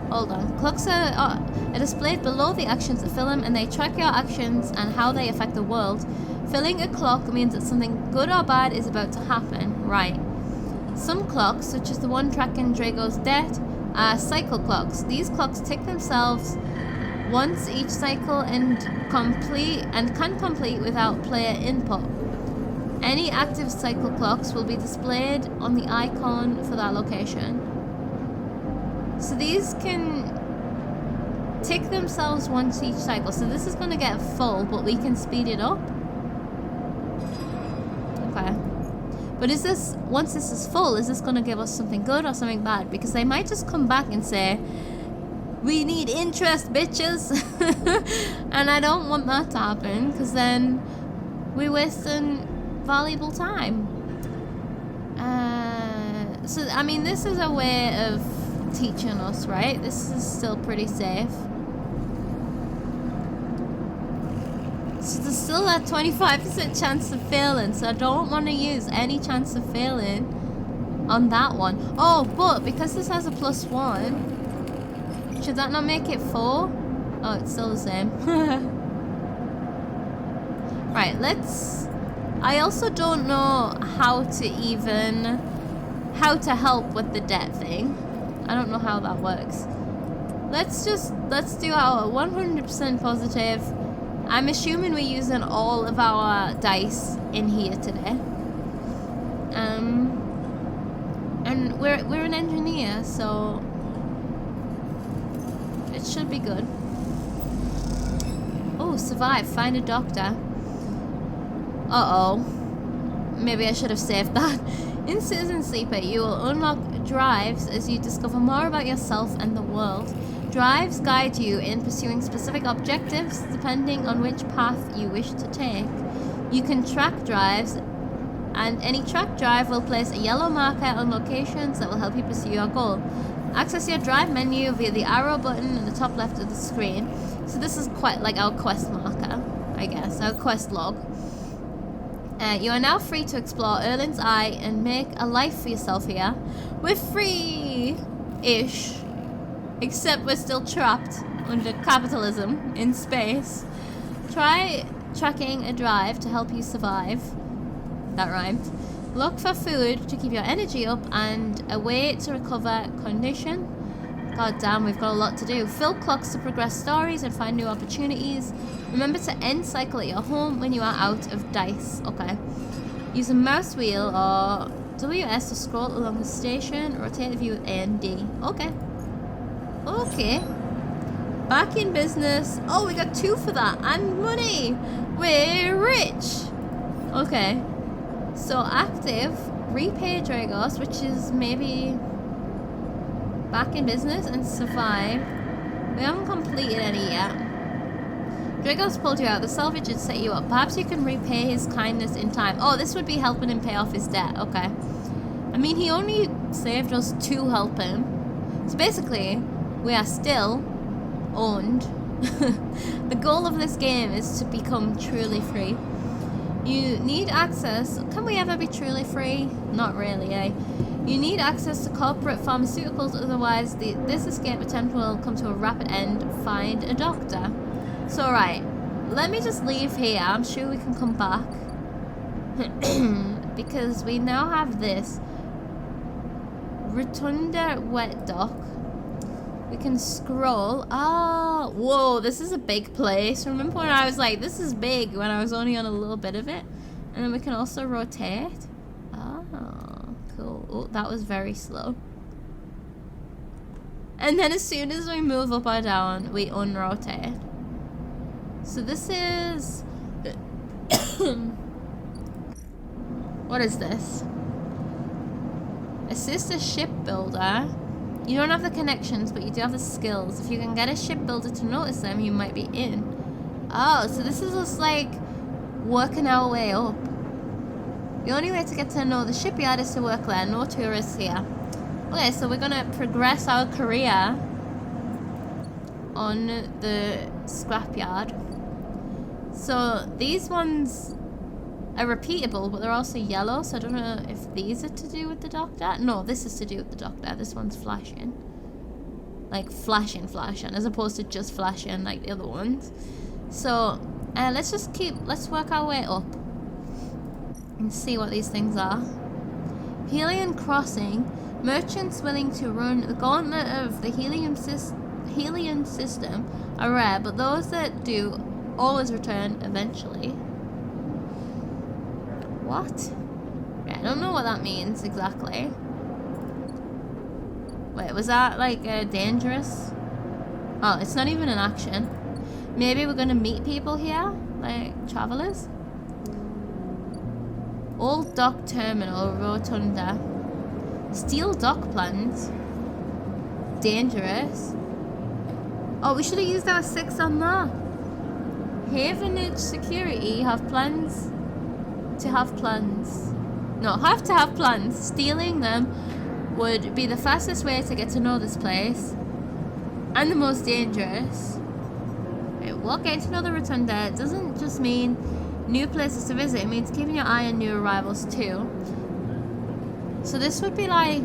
Hold on. Clocks are displayed below the actions that fill them, and they track your actions and how they affect the world. Filling a clock means that something good or bad is about to happen. Right. Some clocks, such as the one tracking Drago's death, are cycle clocks. These clocks tick themselves once each cycle and can complete without player input. Any active cycle clocks will be displayed on the icon for that location. So these can tick themselves once each cycle. So this is going to get full, but we can speed it up. Okay. But is this, once this is full, is this going to give us something good or something bad? Because they might just come back and say, we need interest, bitches. And I don't want that to happen, because then we're wasting valuable time. So, I mean, this is a way of teaching us, right? This is still pretty safe. So there's still that 25% chance of failing, so I don't want to use any chance of failing on that one. Oh, but because this has a +1, should that not make it 4? Oh, it's still the same. Right, let's... I also don't know how to help with the debt thing. I don't know how that works. Let's do our 100% positive. I'm assuming we're using all of our dice in here today. And we're an engineer, so it should be good. Oh, survive, find a doctor. Uh-oh. Maybe I should have saved that. In Citizen Sleeper, you will unlock drives as you discover more about yourself and the world. Drives guide you in pursuing specific objectives depending on which path you wish to take. You can track drives, and any track drive will place a yellow marker on locations that will help you pursue your goal. Access your drive menu via the arrow button in the top left of the screen. So this is quite like our quest marker, I guess, our quest log. You are now free to explore Erlin's Eye and make a life for yourself here. We're free-ish. Except we're still trapped under capitalism in space. Try tracking a drive to help you survive. That rhymed. Look for food to keep your energy up and a way to recover condition. God damn, we've got a lot to do. Fill clocks to progress stories and find new opportunities. Remember to end cycle at your home when you are out of dice. Okay. Use a mouse wheel or WS to scroll along the station. Rotate the view with A and D. Okay. Okay. Back in business. Oh, we got 2 for that. And money. We're rich. Okay. So active. Repay Dragos, which is maybe... back in business and survive. We haven't completed any yet. Dragos pulled you out. The salvage had set you up. Perhaps you can repay his kindness in time. Oh, this would be helping him pay off his debt. Okay. I mean, he only saved us to help him. So basically, we are still owned. The goal of this game is to become truly free. You need access. Can we ever be truly free? Not really, eh? You need access to corporate pharmaceuticals, otherwise this escape attempt will come to a rapid end. Find a doctor. So, right. Let me just leave here. I'm sure we can come back. Because we now have this. Rotunda wet dock. We can scroll. Ah, whoa, this is a big place. Remember when I was like, this is big, when I was only on a little bit of it? And then we can also rotate. Oh, cool. Oh, that was very slow. And then as soon as we move up or down, we unrotate. So this is... what is this? Assist a shipbuilder. You don't have the connections, but you do have the skills. If you can get a shipbuilder to notice them, you might be in. Oh, so this is us like working our way up. The only way to get to know the shipyard is to work there. No tourists here. Okay, so we're gonna progress our career on the scrapyard. So these ones are repeatable, but they're also yellow, so I don't know if these are to do with the doctor. No, this is to do with the doctor. This one's flashing. Like flashing, as opposed to just flashing like the other ones. So, let's work our way up and see what these things are. Helium Crossing. Merchants willing to run the gauntlet of the helium system are rare, but those that do always return eventually. What? I don't know what that means exactly. Wait, was that like dangerous? Oh, it's not even an action. Maybe we're gonna meet people here, like travelers. Old Dock Terminal, Rotunda. Steel dock plans. Dangerous. Oh, we should have used our 6 on that. Havenage Security have plans to have plans. No, have to have plans. Stealing them would be the fastest way to get to know this place. And the most dangerous. Right, well, getting to know the Rotunda doesn't just mean new places to visit. It means keeping your eye on new arrivals too. So this would be like...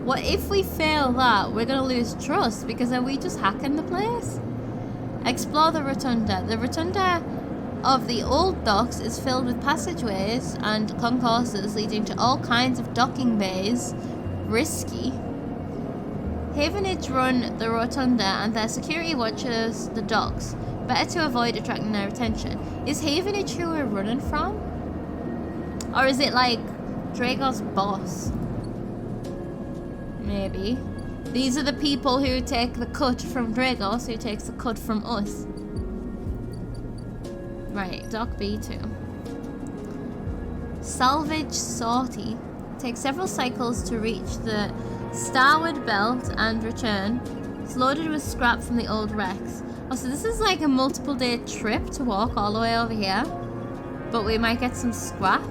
What if we fail that? We're gonna lose trust because are we just hacking the place? Explore the Rotunda. The Rotunda of the old docks is filled with passageways and concourses leading to all kinds of docking bays. Risky. Havenage run the Rotunda and their security watches the docks. Better to avoid attracting their attention. Is Havenage who we're running from? Or is it like Drago's boss? Maybe. These are the people who take the cut from Dragos, who takes the cut from us. Right, Dock B2. Salvage Sortie. Take several cycles to reach the starward belt and return. It's loaded with scrap from the old wrecks. Oh, so this is like a multiple day trip to walk all the way over here. But we might get some scrap.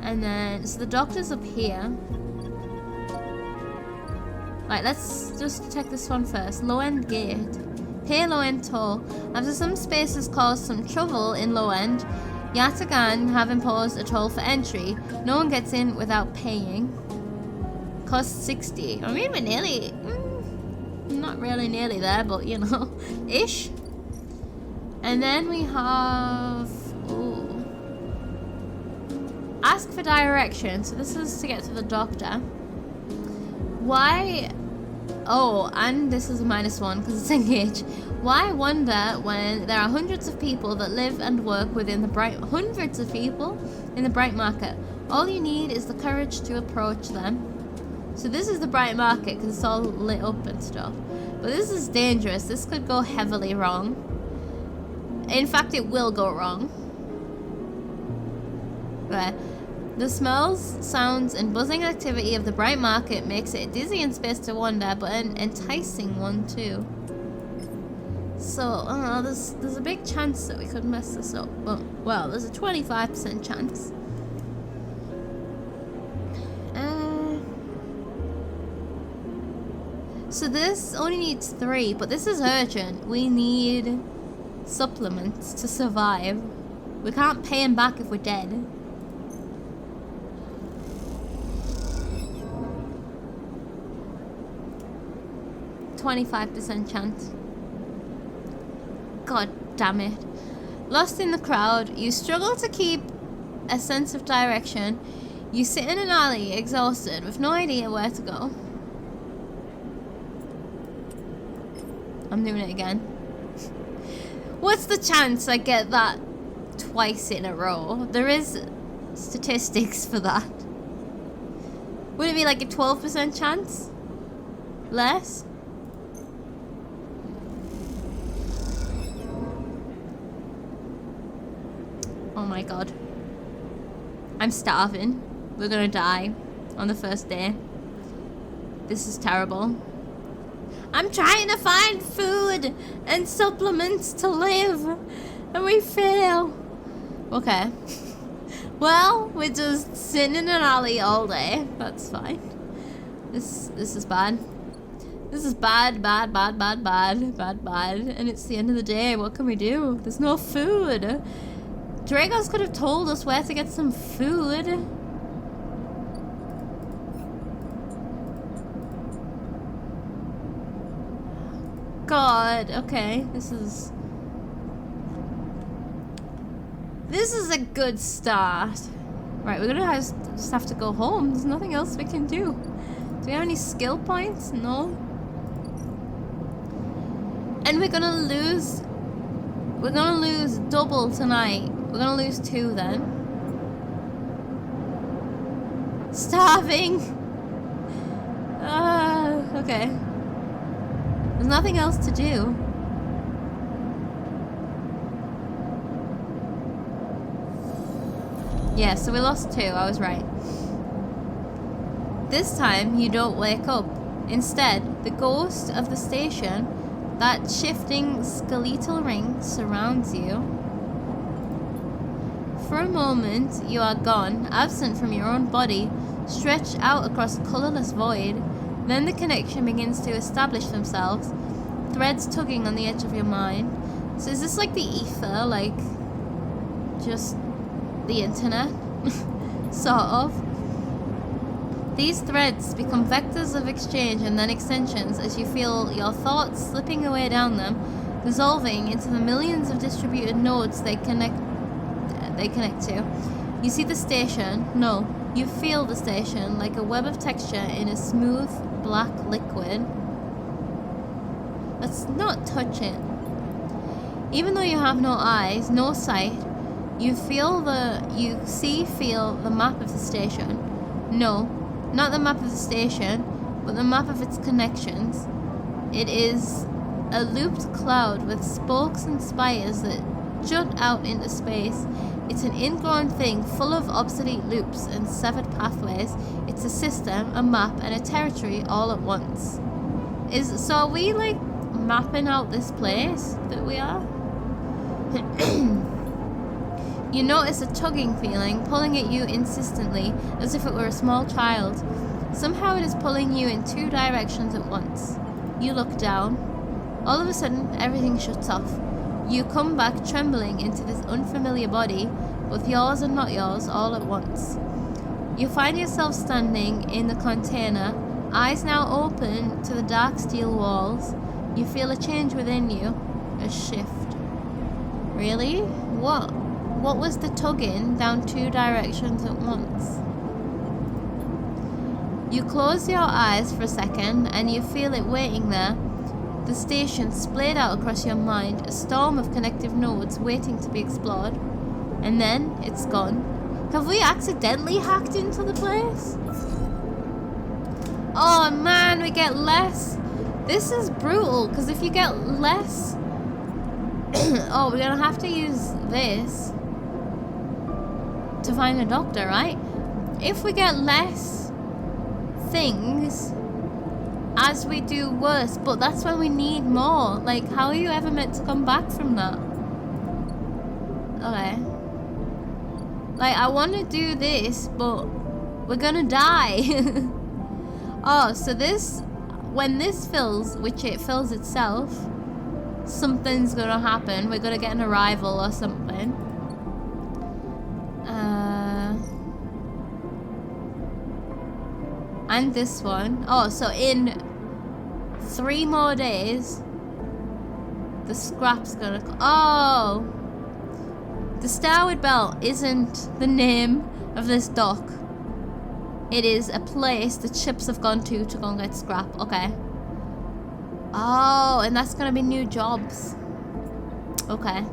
And then, so the doctor's up here. Right, let's just check this one first. Low End Gate. Pay Low End Toll. After some spaces caused some trouble in Low End, Yatagan have imposed a toll for entry. No one gets in without paying. Cost 60. I mean, we're nearly... not really nearly there, but you know, ish. And then we have... Ooh. Ask for direction. So this is to get to the doctor. Why... Oh, and this is a -1 because it's engaged. Why wonder when there are hundreds of people that live and work within the bright... Hundreds of people in the bright market. All you need is the courage to approach them. So this is the bright market because it's all lit up and stuff. But this is dangerous. This could go heavily wrong. In fact, it will go wrong. Right. The smells, sounds, and buzzing activity of the bright market makes it a dizzying space to wander, but an enticing one too. So, there's a big chance that we could mess this up. Well, there's a 25% chance. So this only needs 3, but this is urgent. We need supplements to survive. We can't pay him back if we're dead. %25 chance. God damn it. Lost in the crowd, you struggle to keep a sense of direction. You sit in an alley, exhausted, with no idea where to go. I'm doing it again. What's the chance I get that twice in a row? There is statistics for that. Would it be like a 12% chance? Less? Oh my god. I'm starving. We're gonna die on the first day. This is terrible. I'm trying to find food and supplements to live, and we fail. Okay. Well, we're just sitting in an alley all day. That's fine. This is bad. This is bad, bad, bad, bad, bad, bad, bad. And it's the end of the day. What can we do? There's no food. Dragos could have told us where to get some food. God, okay. This is a good start. Right, we're gonna just have to go home. There's nothing else we can do. Do we have any skill points? No. And we're gonna lose double tonight. We're gonna lose 2 then. Starving. Okay. There's nothing else to do. Yeah, so we lost 2, I was right. This time, you don't wake up. Instead, the ghost of the station, that shifting skeletal ring, surrounds you. For a moment, you are gone, absent from your own body, stretched out across a colourless void. Then the connection begins to establish themselves, threads tugging on the edge of your mind. So is this like the ether, like just the internet? Sort of. These threads become vectors of exchange and then extensions as you feel your thoughts slipping away down them, dissolving into the millions of distributed nodes they connect to. You see the station. No, you feel the station like a web of texture in a smooth black liquid. Let's not touch it. Even though you have no eyes, no sight, you feel the map of the station. No, not the map of the station, but the map of its connections. It is a looped cloud with spokes and spires that jut out into space. It's an ingrown thing full of obsolete loops and severed pathways. It's a system, a map, and a territory all at once. So are we like mapping out this place that we are? You notice a tugging feeling pulling at you insistently, as if it were a small child. Somehow it is pulling you in 2 directions at once. You look down. All of a sudden, everything shuts off. You come back trembling into this unfamiliar body, both yours and not yours, all at once. You find yourself standing in the container, eyes now open to the dark steel walls. You feel a change within you, a shift. Really? What? What was the tugging down 2 directions at once? You close your eyes for a second and you feel it waiting there. The station splayed out across your mind, a storm of connective nodes waiting to be explored. And then it's gone. Have we accidentally hacked into the place? Oh man, we get less. This is brutal, because if you get less... oh, we're gonna have to use this to find a doctor, right? If we get less things as we do worse, but that's when we need more. Like, how are you ever meant to come back from that? Okay. Like, I want to do this, but we're gonna die. Oh, so this, when this fills, which it fills itself, something's gonna happen. We're gonna get an arrival or something. And this one. Oh, so in 3 more days, the scrap's gonna... Oh! The Starwood Belt isn't the name of this dock. It is a place the ships have gone to go and get scrap. Okay. Oh, and that's gonna be new jobs. Okay.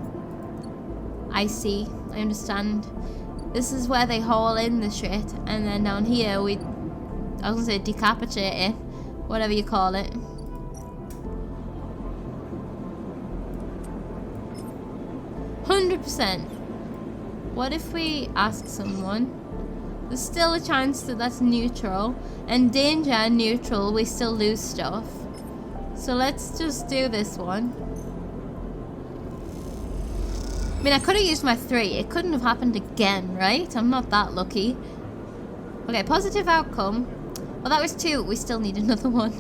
I see. I understand. This is where they haul in the shit, and then down here we... I was gonna say decapitate it. Whatever you call it. %. What if we ask someone? There's still a chance that that's neutral. And danger, neutral, we still lose stuff. So let's just do this one. I mean, I could have used my 3. It couldn't have happened again, right? I'm not that lucky. Okay, positive outcome. Well, that was 2. We still need another one.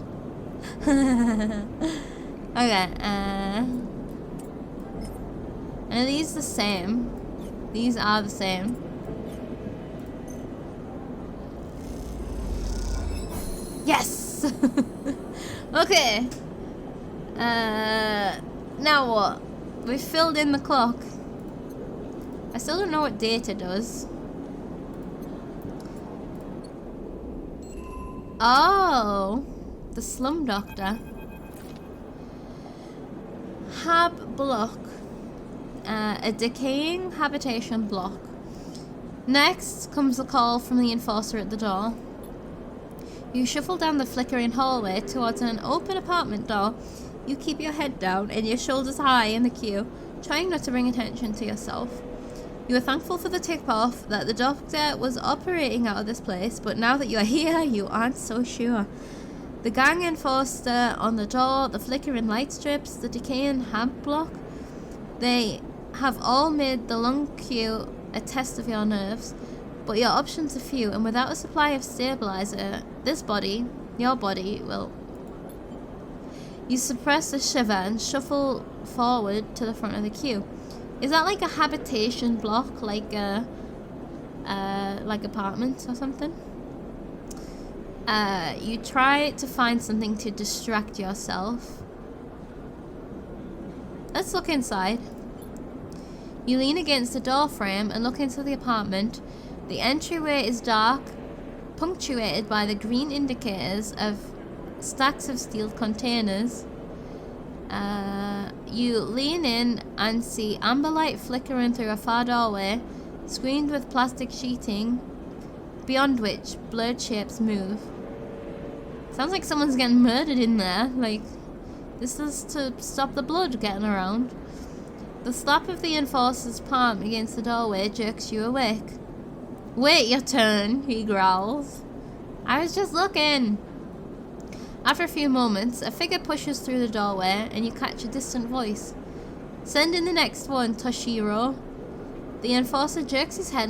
Okay, are these the same? These are the same. Yes! Okay. Now what? We've filled in the clock. I still don't know what data does. Oh, the slum doctor. Hab block. A decaying habitation block. Next comes a call from the enforcer at the door. You shuffle down the flickering hallway towards an open apartment door. You keep your head down and your shoulders high in the queue, trying not to bring attention to yourself. You are thankful for the tip-off that the doctor was operating out of this place, but now that you are here, you aren't so sure. The gang enforcer on the door, the flickering light strips, the decaying hab block, they have all made the long queue a test of your nerves, but your options are few, and without a supply of stabilizer, this body, your body, will... You suppress a shiver and shuffle forward to the front of the queue. Is that like a habitation block, like apartments or something? You try to find something to distract yourself. Let's look inside. You lean against the door frame and look into the apartment. The entryway is dark, punctuated by the green indicators of stacks of steel containers. You lean in and see amber light flickering through a far doorway, screened with plastic sheeting, beyond which blurred shapes move. Sounds like someone's getting murdered in there. Like, this is to stop the blood getting around. The slap of the enforcer's palm against the doorway jerks you awake. Wait your turn, he growls. I was just looking. After a few moments, a figure pushes through the doorway and you catch a distant voice. Send in the next one, Toshiro. The enforcer jerks his head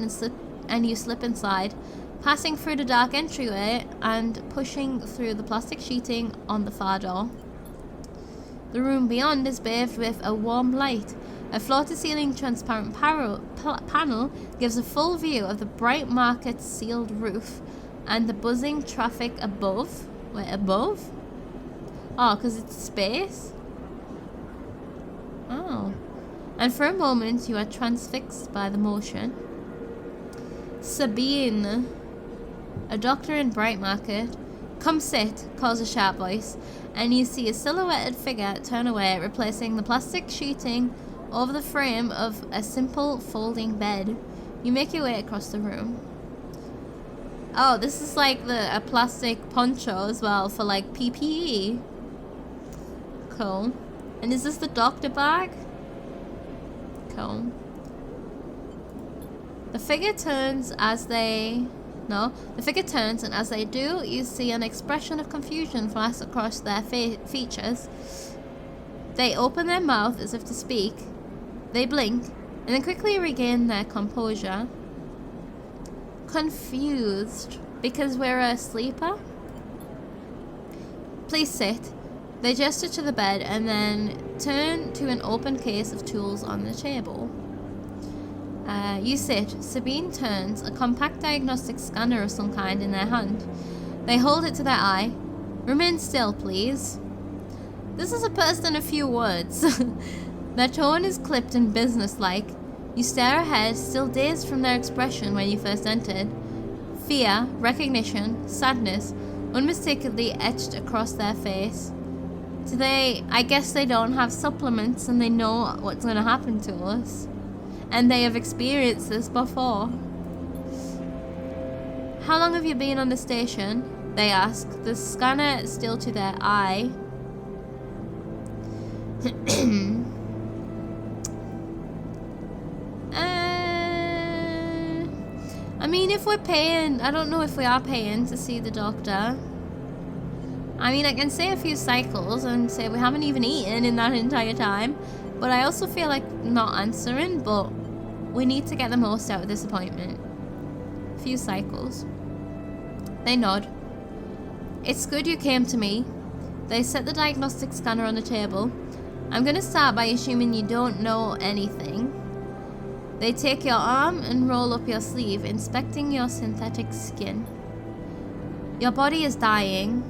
and you slip inside, passing through the dark entryway and pushing through the plastic sheeting on the far door. The room beyond is bathed with a warm light. A floor-to-ceiling transparent panel gives a full view of the bright market sealed roof and the buzzing traffic above. Wait, above? Oh, because it's space? Oh. And for a moment, you are transfixed by the motion. Sabine, a doctor in Bright Market. Come sit, calls a sharp voice, and you see a silhouetted figure turn away, replacing the plastic sheeting over the frame of a simple folding bed. You make your way across the room. Oh, this is like a plastic poncho as well for like PPE. Cool. And is this the doctor bag? Cool. The figure turns and as they do, you see an expression of confusion flash across their features. They open their mouth as if to speak. They blink, and then quickly regain their composure. Confused, because we're a sleeper? Please sit. They gesture to the bed and then turn to an open case of tools on the table. You sit. Sabine turns, a compact diagnostic scanner of some kind in their hand. They hold it to their eye. Remain still, please. This is a person of few words. Their tone is clipped and businesslike. You stare ahead, still dazed from their expression when you first entered. Fear, recognition, sadness, unmistakably etched across their face. I guess they don't have supplements and they know what's going to happen to us. And they have experienced this before. How long have you been on the station? They ask, the scanner still to their eye. I mean, if we're paying, I don't know if we are paying to see the doctor. I mean, I can say a few cycles and say we haven't even eaten in that entire time. But I also feel like not answering, but we need to get the most out of this appointment. A few cycles. They nod. It's good you came to me. They set the diagnostic scanner on the table. I'm going to start by assuming you don't know anything. They take your arm and roll up your sleeve, inspecting your synthetic skin. Your body is dying.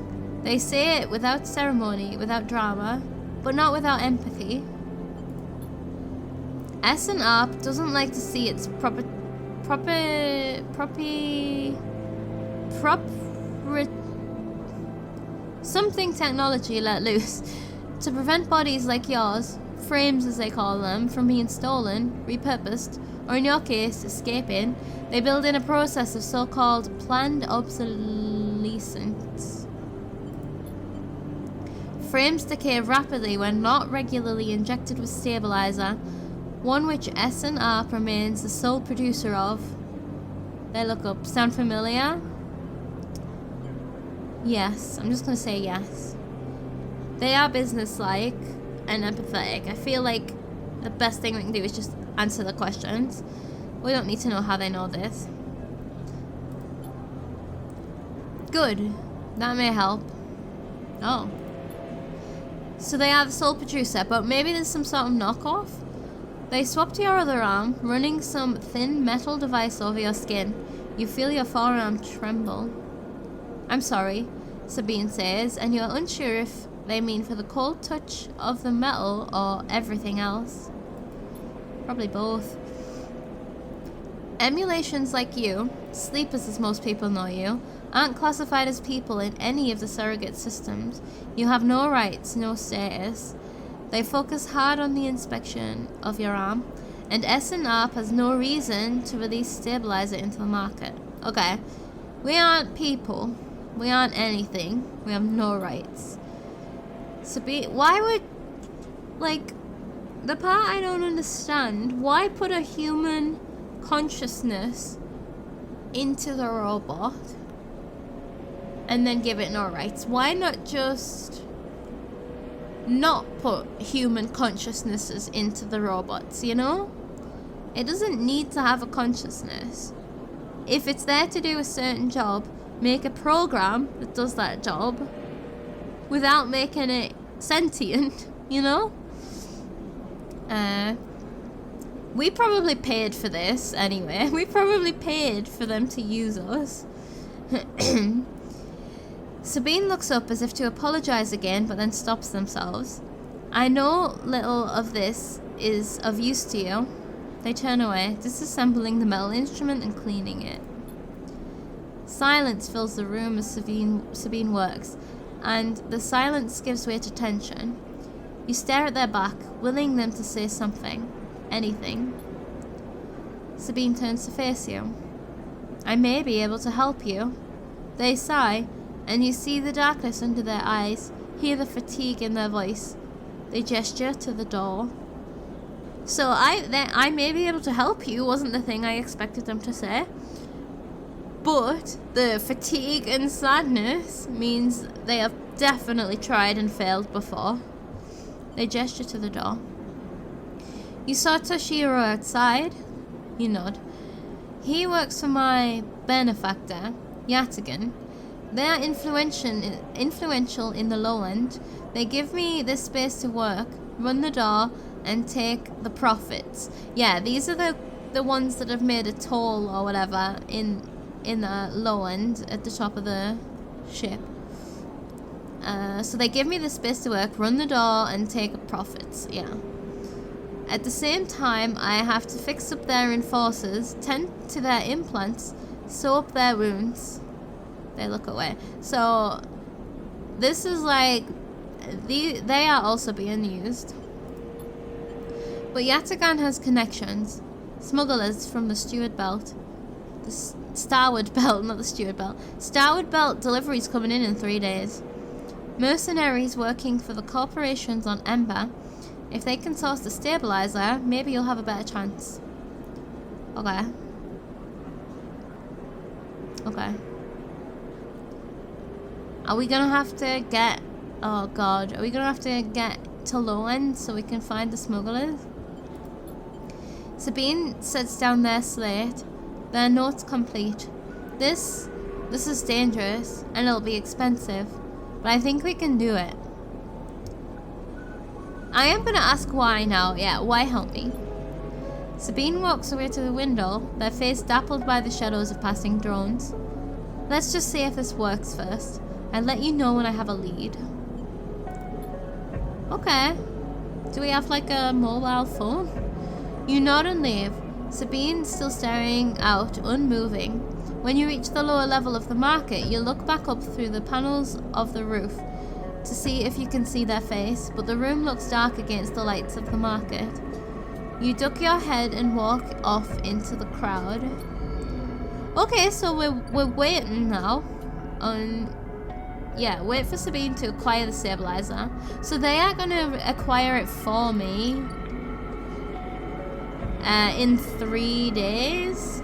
They say it without ceremony, without drama, but not without empathy. S&ARP doesn't like to see its something technology let loose to prevent bodies like yours, frames as they call them, from being stolen, repurposed, or in your case, escaping. They build in a process of so-called planned obsolescence. Frames decay rapidly when not regularly injected with stabilizer, one which S&ARP remains the sole producer of. They look up. Sound familiar? Yes, I'm just going to say yes. They are businesslike and empathetic. I feel like the best thing we can do is just answer the questions. We don't need to know how they know this. Good. That may help. Oh. So they are the sole producer, but maybe there's some sort of knockoff? They swapped your other arm, running some thin metal device over your skin. You feel your forearm tremble. I'm sorry, Sabine says, and you're unsure if they mean for the cold touch of the metal or everything else. Probably both. Emulations like you, sleepers as most people know you, aren't classified as people in any of the surrogate systems. You have no rights, no status. They focus hard on the inspection of your arm, and S&ARP has no reason to release stabilizer into the market. Okay, we aren't people. We aren't anything. We have no rights. So why would, like, the part I don't understand, why put a human consciousness into the robot and then give it no rights? Why not just not put human consciousnesses into the robots, you know? It doesn't need to have a consciousness. If it's there to do a certain job, make a program that does that job without making it sentient, you know? We probably paid for this anyway. We probably paid for them to use us. Sabine looks up as if to apologize again, but then stops themselves. I know little of this is of use to you. They turn away, disassembling the metal instrument and cleaning it. Silence fills the room as Sabine works, and the silence gives way to tension. You stare at their back, willing them to say something. Anything. Sabine turns to face you. I may be able to help you. They sigh, and you see the darkness under their eyes, hear the fatigue in their voice. They gesture to the door. So I may be able to help you wasn't the thing I expected them to say. But the fatigue and sadness means they have definitely tried and failed before. They gesture to the door. You saw Toshiro outside? You nod. He works for my benefactor, Yatagan. They are influential in the low end. They give me this space to work, run the door, and take the profits. Yeah, these are the ones that have made a toll or whatever in the low end at the top of the ship. So they give me the space to work, run the door, and take profits. Yeah. At the same time, I have to fix up their enforcers, tend to their implants, sew up their wounds. They look away. So this is like they are also being used. But Yatagan has connections. Smugglers from the Steward Belt. The Starward Belt, not the Steward Belt. Starward Belt deliveries coming in 3 days. Mercenaries working for the corporations on Ember. If they can source the stabilizer, maybe you'll have a better chance. Okay. Okay. Are we gonna have to get... Oh god. Are we gonna have to get to low end so we can find the smugglers? Sabine sets down their slate. Their notes complete. This is dangerous and it'll be expensive. But I think we can do it. I am gonna ask why now. Yeah, why help me? Sabine walks away to the window, their face dappled by the shadows of passing drones. Let's just see if this works first. I'll let you know when I have a lead. Okay. Do we have like a mobile phone? You nod and leave. Sabine's still staring out, unmoving. When you reach the lower level of the market, you look back up through the panels of the roof to see if you can see their face, but the room looks dark against the lights of the market. You duck your head and walk off into the crowd. Okay, so we're waiting now on... Yeah, wait for Sabine to acquire the stabilizer. So they are going to acquire it for me in 3 days.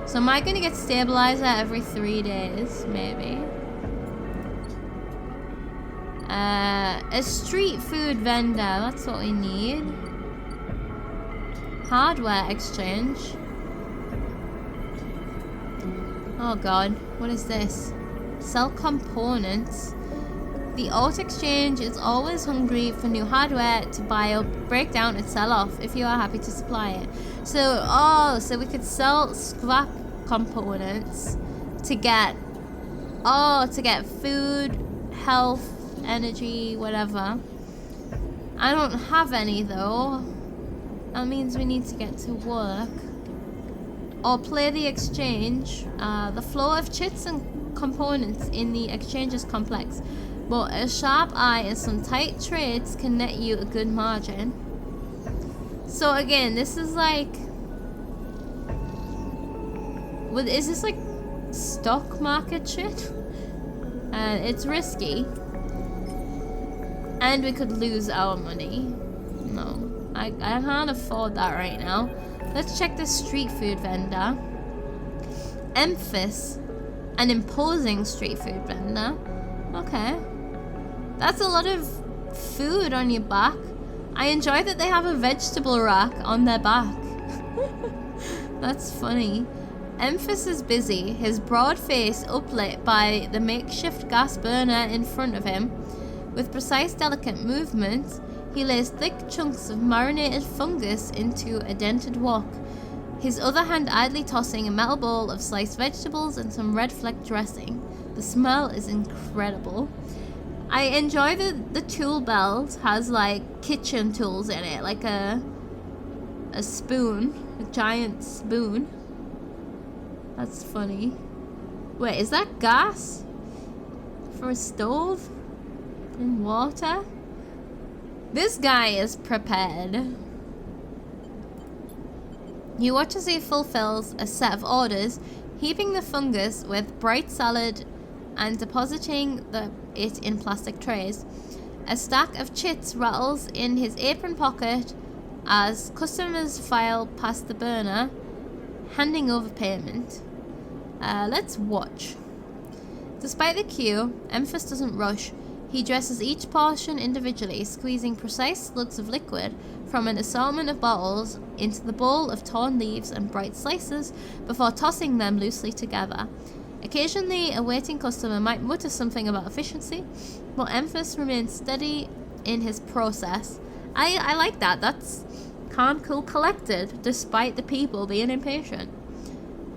So am I going to get stabilizer every 3 days? Maybe. A street food vendor. That's what we need. Hardware exchange. Oh god, what is this? Sell components. The alt exchange is always hungry for new hardware to buy up, break down and sell off if you are happy to supply it. So we could sell scrap components to get food, health, energy, whatever. I don't have any though. That means we need to get to work. Or play the exchange. The flow of chits and components in the exchange is complex, but a sharp eye and some tight trades can net you a good margin. So again, this is like... Is this like stock market shit? It's risky. And we could lose our money. No. I can't afford that right now. Let's check the street food vendor. Memphis. An imposing street food vendor. Okay. That's a lot of food on your back. I enjoy that they have a vegetable rack on their back. That's funny. Memphis is busy, his broad face uplit by the makeshift gas burner in front of him. With precise, delicate movements, he lays thick chunks of marinated fungus into a dented wok, his other hand idly tossing a metal bowl of sliced vegetables and some red fleck dressing. The smell is incredible. I enjoy that the tool belt has like kitchen tools in it, like a spoon, a giant spoon. That's funny. Wait, is that gas? For a stove? And water? This guy is prepared. You watch as he fulfills a set of orders, heaping the fungus with bright salad and depositing it in plastic trays. A stack of chits rattles in his apron pocket as customers file past the burner, handing over payment. Let's watch. Despite the queue, Memphis doesn't rush. He dresses each portion individually, squeezing precise slugs of liquid from an assortment of bottles into the bowl of torn leaves and bright slices before tossing them loosely together. Occasionally, a waiting customer might mutter something about efficiency, but Memphis remains steady in his process. I like that. That's calm, cool, collected, despite the people being impatient.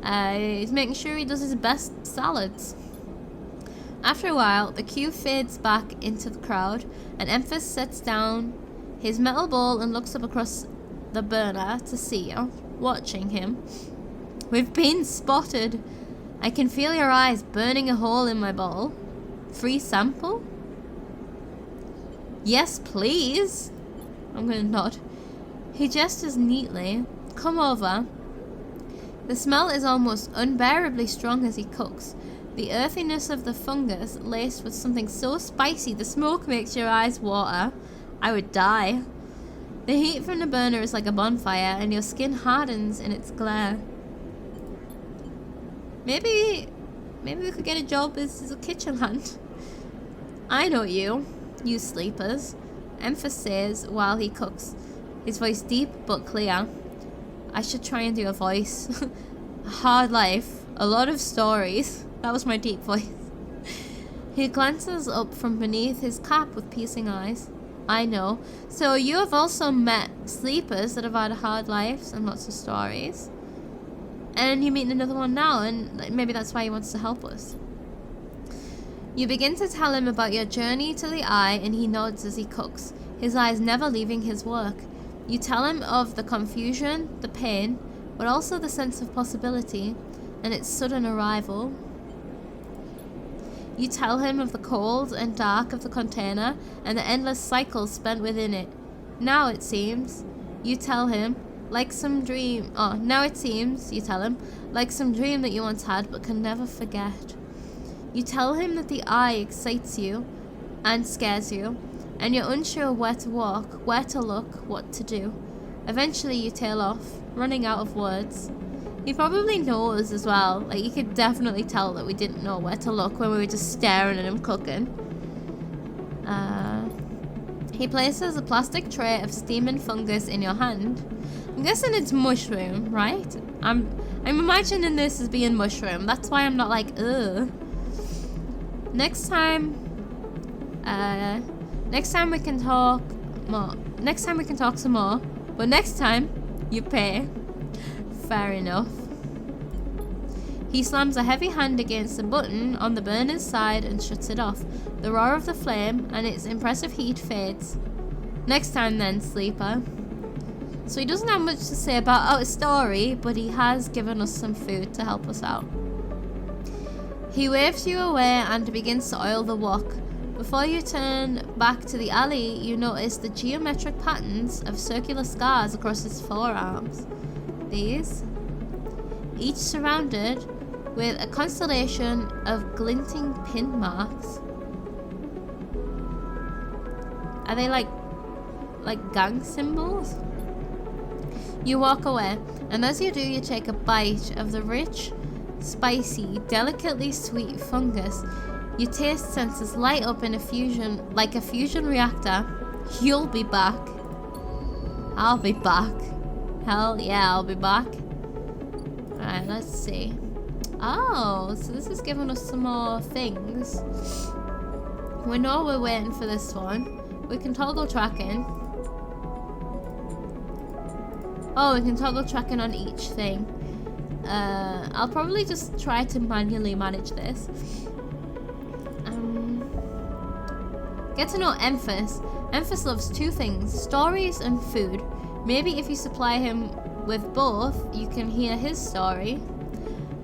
He's making sure he does his best salads. After a while, the queue fades back into the crowd, and Memphis sets down his metal bowl and looks up across the burner to see you, watching him. We've been spotted. I can feel your eyes burning a hole in my bowl. Free sample? Yes, please. I'm gonna nod. He gestures neatly. Come over. The smell is almost unbearably strong as he cooks. The earthiness of the fungus, laced with something so spicy the smoke makes your eyes water. I would die. The heat from the burner is like a bonfire, and your skin hardens in its glare. Maybe we could get a job as a kitchen hand. I know you sleepers, Memphis says while he cooks, his voice deep but clear. I should try and do a voice. A hard life, a lot of stories. That was my deep voice. He glances up from beneath his cap with piercing eyes. I know. So you have also met sleepers that have had hard lives and lots of stories. And you meet another one now, and maybe that's why he wants to help us. You begin to tell him about your journey to the eye, and he nods as he cooks, his eyes never leaving his work. You tell him of the confusion, the pain, but also the sense of possibility, and its sudden arrival. You tell him of the cold and dark of the container, and the endless cycles spent within it. Now it seems, you tell him, like some dream, you tell him, like some dream that you once had but can never forget. You tell him that the eye excites you and scares you, and you're unsure where to walk, where to look, what to do. Eventually you tail off, running out of words. He probably knows as well, like you could definitely tell that we didn't know where to look when we were just staring at him cooking. He places a plastic tray of steaming fungus in your hand. I'm guessing it's mushroom, right? I'm imagining this as being mushroom. That's why I'm not like, ugh. Next time we can talk more. Next time we can talk some more. But next time, you pay. Fair enough. He slams a heavy hand against the button on the burner's side and shuts it off. The roar of the flame and its impressive heat fades. Next time then, sleeper. So he doesn't have much to say about our story, but he has given us some food to help us out. He waves you away and begins to oil the wok. Before you turn back to the alley, you notice the geometric patterns of circular scars across his forearms. These, each surrounded with a constellation of glinting pin marks. Are they like gang symbols? You walk away, and as you do, you take a bite of the rich, spicy, delicately sweet fungus. Your taste senses light up in a fusion reactor. You'll be back. I'll be back. Hell yeah, I'll be back. Alright, let's see. Oh, so this is giving us some more things. We know we're waiting for this one. We can toggle tracking. Oh, we can toggle tracking on each thing. I'll probably just try to manually manage this. Get to know Emphas. Emphas loves two things, stories and food. Maybe if you supply him with both, you can hear his story.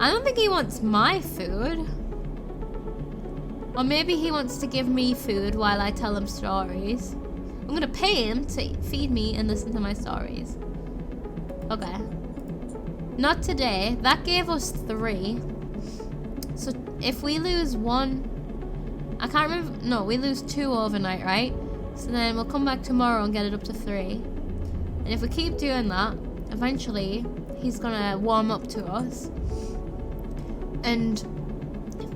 I don't think he wants my food. Or maybe he wants to give me food while I tell him stories. I'm gonna pay him to feed me and listen to my stories. Okay. Not today. That gave us 3. So if we lose 1... I can't remember... No, we lose 2 overnight, right? So then we'll come back tomorrow and get it up to 3. And if we keep doing that, eventually he's gonna warm up to us. And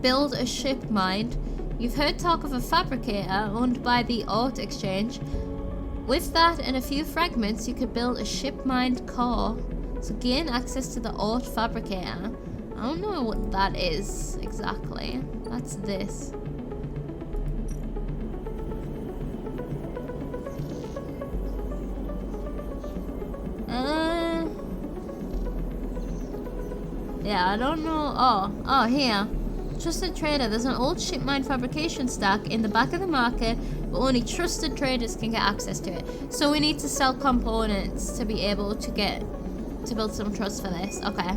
build a ship mind. You've heard talk of a fabricator owned by the Art Exchange. With that and a few fragments, you could build a ship mind core. So gain access to the Art Fabricator. I don't know what that is exactly. That's this. Yeah, I don't know. Oh, here. Trusted trader. There's an old ship mine fabrication stack in the back of the market, but only trusted traders can get access to it. So we need to sell components to be able to build some trust for this. Okay.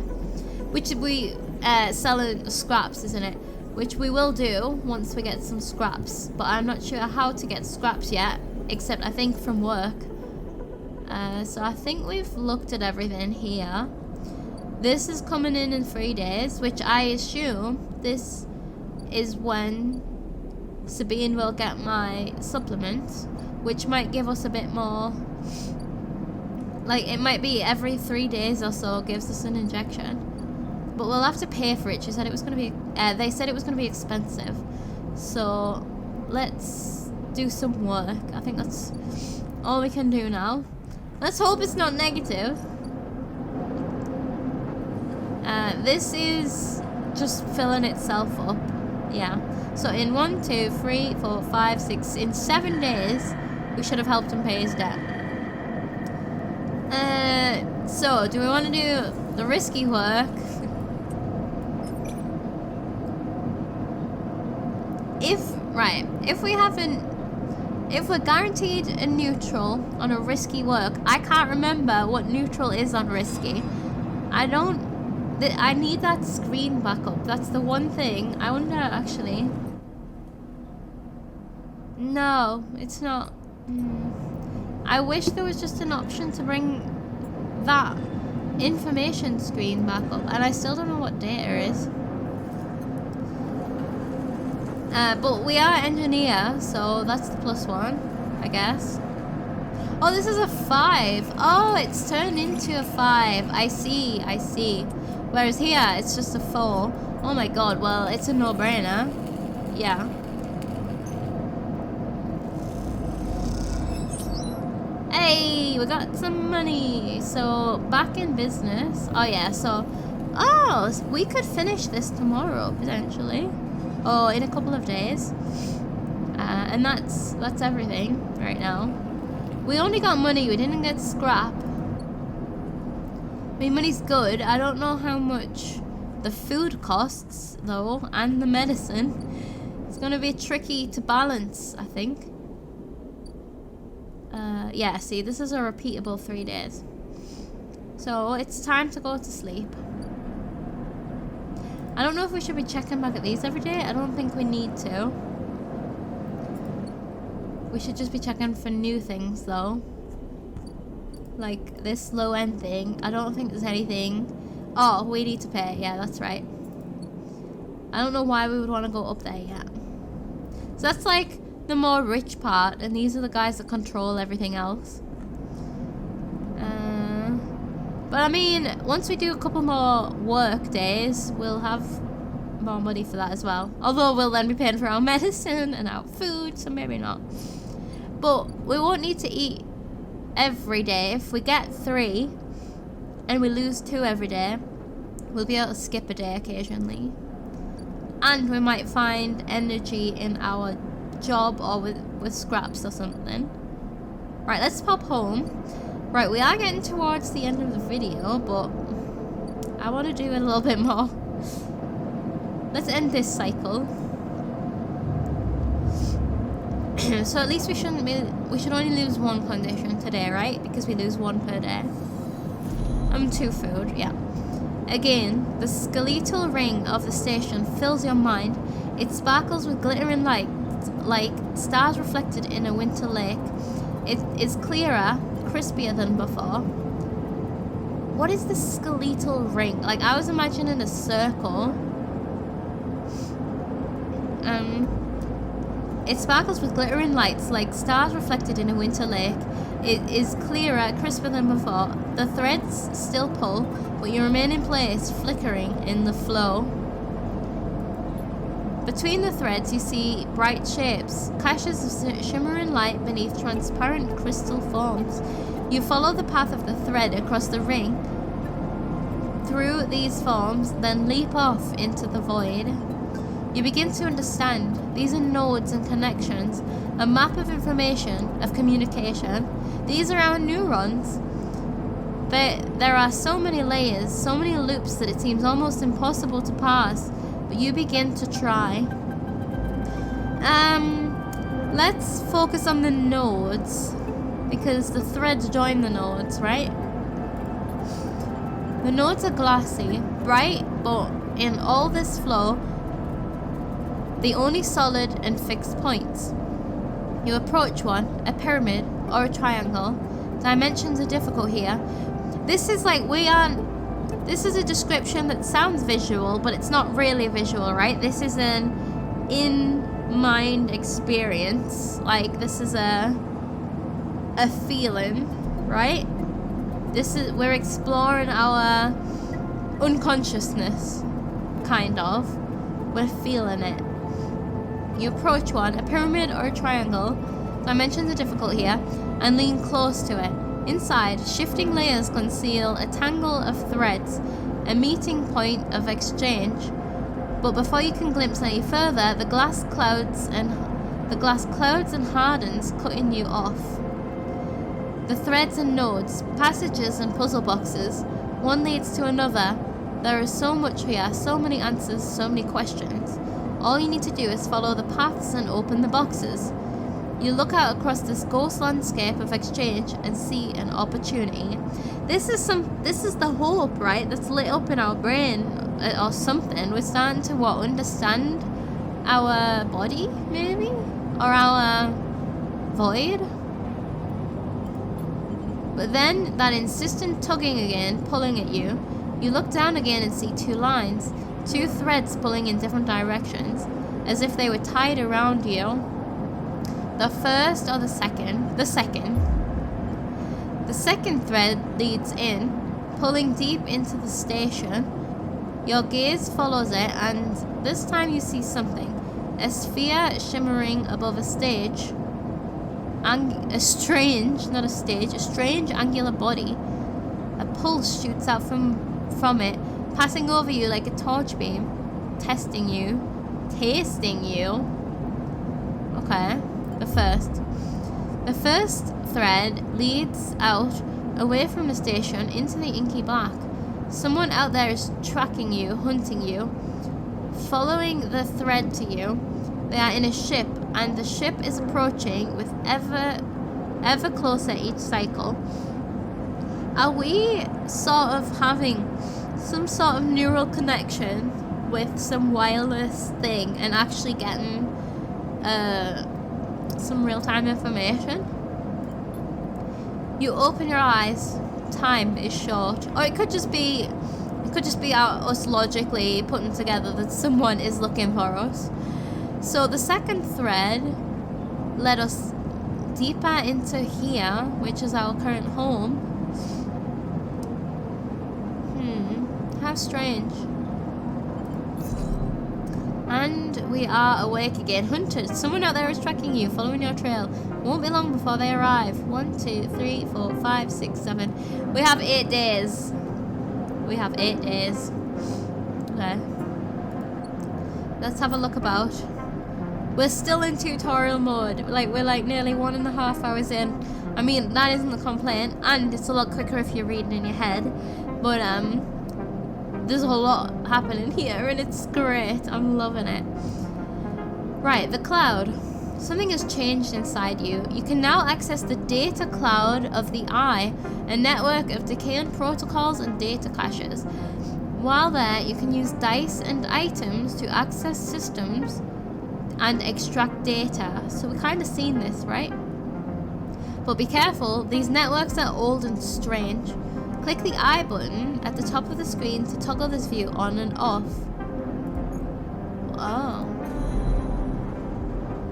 Which we selling scraps, isn't it? Which we will do once we get some scraps. But I'm not sure how to get scraps yet, except I think from work. So I think we've looked at everything here. This is coming in 3 days, which I assume this is when Sabine will get my supplements, which might give us a bit more. Like, it might be every 3 days or so gives us an injection. But we'll have to pay for it. She said it was going to be, they said it was going to be expensive. So, let's do some work. I think that's all we can do now. Let's hope it's not negative. This is just filling itself up. Yeah. So in 1, 2, 3, 4, 5, 6, in 7 days, we should have helped him pay his debt. So, do we want to do the risky work? If we're guaranteed a neutral on a risky work, I can't remember what neutral is on risky. I need that screen back up. That's the one thing. I wonder, actually. No, it's not. I wish there was just an option to bring that information screen back up, and I still don't know what data is. But we are engineer, so that's the +1, I guess. Oh, this is a 5. Oh, it's turned into a 5. I see. Whereas here, it's just a 4. Oh my god, well, it's a no-brainer. Yeah. Hey, we got some money. So, back in business. Oh yeah, so... Oh, we could finish this tomorrow, potentially. Oh, in a couple of days. And that's everything right now. We only got money, we didn't get scrap. I mean, money's good. I don't know how much the food costs, though, and the medicine. It's gonna be tricky to balance, I think. Yeah, see, this is a repeatable 3 days. So, it's time to go to sleep. I don't know if we should be checking back at these every day. I don't think we need to. We should just be checking for new things, though. Like this low-end thing. I don't think there's anything... Oh, we need to pay. Yeah, that's right. I don't know why we would want to go up there yet. So that's like the more rich part, and these are the guys that control everything else. But I mean, once we do a couple more work days, we'll have more money for that as well. Although we'll then be paying for our medicine and our food, so maybe not. But we won't need to eat every day. If we get 3 and we lose 2 every day, we'll be able to skip a day occasionally. And we might find energy in our job or with scraps or something. Right, let's pop home. Right, we are getting towards the end of the video, but I want to do a little bit more. Let's end this cycle. So at least we should only lose 1 condition today, right? Because we lose 1 per day. 2 food, yeah. Again, the skeletal ring of the station fills your mind. It sparkles with glittering light, like stars reflected in a winter lake. It is clearer, crispier than before. What is the skeletal ring? Like, I was imagining a circle. It sparkles with glittering lights like stars reflected in a winter lake. It is clearer, crisper than before. The threads still pull, but you remain in place, flickering in the flow. Between the threads, you see bright shapes, caches of shimmering light beneath transparent crystal forms. You follow the path of the thread across the ring, through these forms, then leap off into the void. You begin to understand. These are nodes and connections, a map of information, of communication. These are our neurons. There are so many layers, so many loops that it seems almost impossible to pass. But you begin to try. Let's focus on the nodes, because the threads join the nodes, right? The nodes are glassy, bright, but in all this flow, the only solid and fixed points. You approach one, a pyramid or a triangle. Dimensions are difficult here. This is like this is a description that sounds visual, but it's not really visual, right? This is an in-mind experience. Like, this is a feeling, right? We're exploring our unconsciousness, kind of. We're feeling it. You approach one, a pyramid or a triangle. Dimensions are difficult here, and lean close to it. Inside, shifting layers conceal a tangle of threads, a meeting point of exchange. But before you can glimpse any further, the glass clouds and The glass clouds and hardens, cutting you off. The threads and nodes, passages and puzzle boxes, one leads to another. There is so much here, so many answers, so many questions. All you need to do is follow the paths and open the boxes. You look out across this ghost landscape of exchange and see an opportunity. This is the hope, right? That's lit up in our brain or something. We're starting to understand our body, maybe, or our void. But then that insistent tugging again, pulling at you. You look down again and see two lines, two threads pulling in different directions, as if they were tied around you. The first or the second? The second. The second thread leads in, pulling deep into the station. Your gaze follows it, and this time you see something. A sphere shimmering above a stage. A strange angular body. A pulse shoots out from it, passing over you like a torch beam, tasting you. Okay. The first thread leads out, away from the station, into the inky black. Someone out there is tracking you, hunting you, following the thread to you. They are in a ship, and the ship is approaching with ever closer each cycle. Are we sort of having some sort of neural connection with some wireless thing and actually getting some real-time information? You open your eyes. Time is short, or it could just be us logically putting together that someone is looking for us. So the second thread led us deeper into here, which is our current home. How strange. And we are awake again. Hunted. Someone out there is tracking you, following your trail. Won't be long before they arrive. 1, 2, 3, 4, 5, 6, 7. We have 8 days. Okay. Let's have a look about. We're still in tutorial mode. We're nearly 1.5 hours in. I mean, that isn't a complaint, and it's a lot quicker if you're reading in your head. But there's a lot happening here, and it's great. I'm loving it. Right, the cloud. Something has changed inside you. You can now access the data cloud of the Eye, a network of decaying protocols and data caches. While there, you can use dice and items to access systems and extract data. So we kind of seen this, right? But be careful, these networks are old and strange. Click the I button at the top of the screen to toggle this view on and off.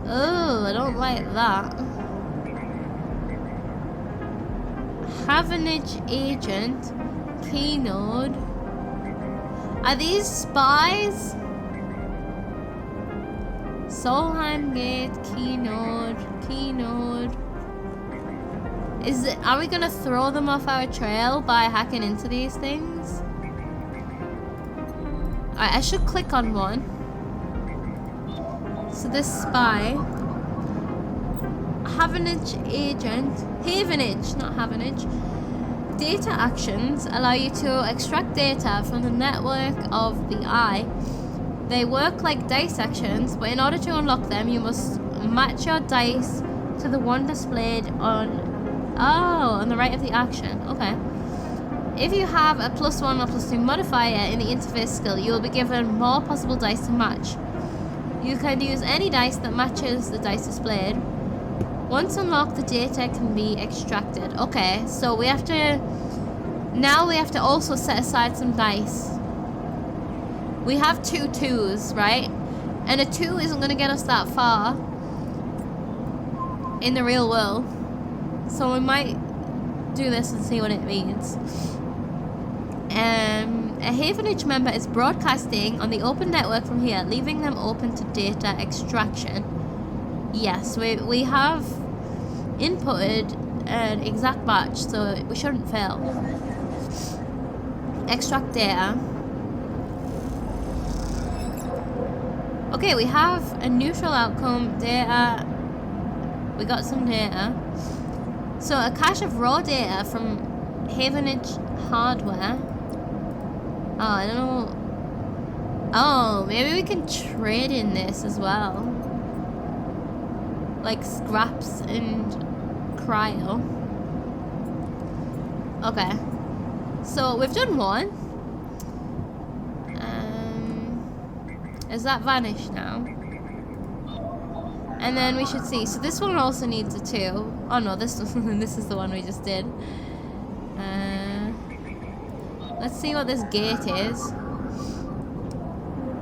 Oh, I don't like that. Havenage agent, keynode. Are these spies? Solheim gate, keynode. Are we gonna throw them off our trail by hacking into these things? Alright, I should click on one. So this spy. Havenage agent. Havenage, not Havenage. Data actions allow you to extract data from the network of the Eye. They work like dice actions, but in order to unlock them, you must match your dice to the one displayed on the right of the action. Okay. If you have a +1 or +2 modifier in the interface skill, you will be given more possible dice to match. You can use any dice that matches the dice displayed. Once unlocked, the data can be extracted. Okay, so we have to also set aside some dice. We have 2 2s, right? And a 2 isn't going to get us that far in the real world. So we might do this and see what it means. A Havenage member is broadcasting on the open network from here, leaving them open to data extraction. Yes, we have inputted an exact batch, so we shouldn't fail. Extract data. Okay, we have a neutral outcome, data. We got some data. So a cache of raw data from Havenage hardware. Oh, I don't know. Oh, maybe we can trade in this as well. Like scraps and cryo. Okay. So we've done one. Has that vanished now? And then we should see. So this one also needs a 2. Oh no, this is the one we just did. Let's see what this gate is.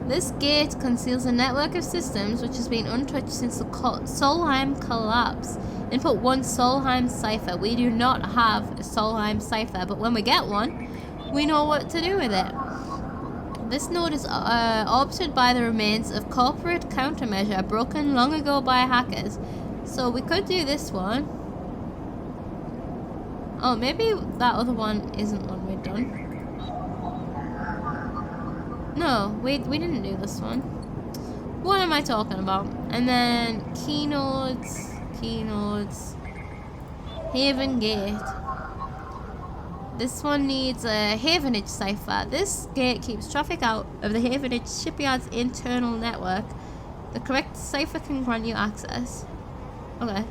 This gate conceals a network of systems which has been untouched since the Solheim collapse. Input 1 Solheim cipher. We do not have a Solheim cipher, but when we get one, we know what to do with it. This node is orbited by the remains of corporate countermeasure broken long ago by hackers. So we could do this one. Oh, maybe that other one isn't one we've done. No, we didn't do this one. What am I talking about? And then keynodes, Haven Gate. This one needs a Havenage cipher. This gate keeps traffic out of the Havenage shipyard's internal network. The correct cipher can grant you access. Okay,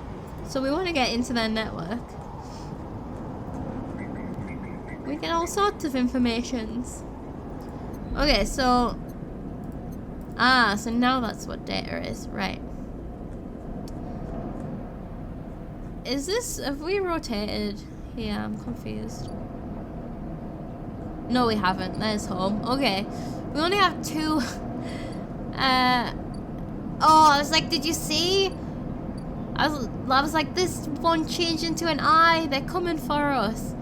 so we want to get into their network. We get all sorts of informations. Okay, so... so now that's what data is, right. Is this... Have we rotated? Yeah, I'm confused. No, we haven't. There's home. Okay. We only have 2. Oh, I was like, did you see? I was like, this one changed into an eye. They're coming for us.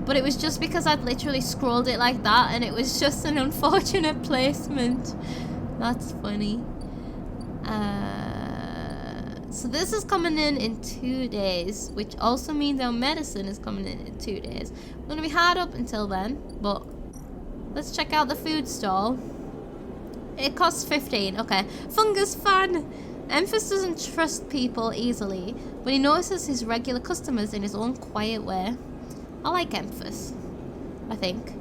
But it was just because I'd literally scrolled it like that, and it was just an unfortunate placement. That's funny. So this is coming in 2 days, which also means our medicine is coming in 2 days. We're gonna be hard up until then, but let's check out the food stall. It costs 15. Okay, fungus fan. Emphas doesn't trust people easily, but he notices his regular customers in his own quiet way. I like Emphas, I think.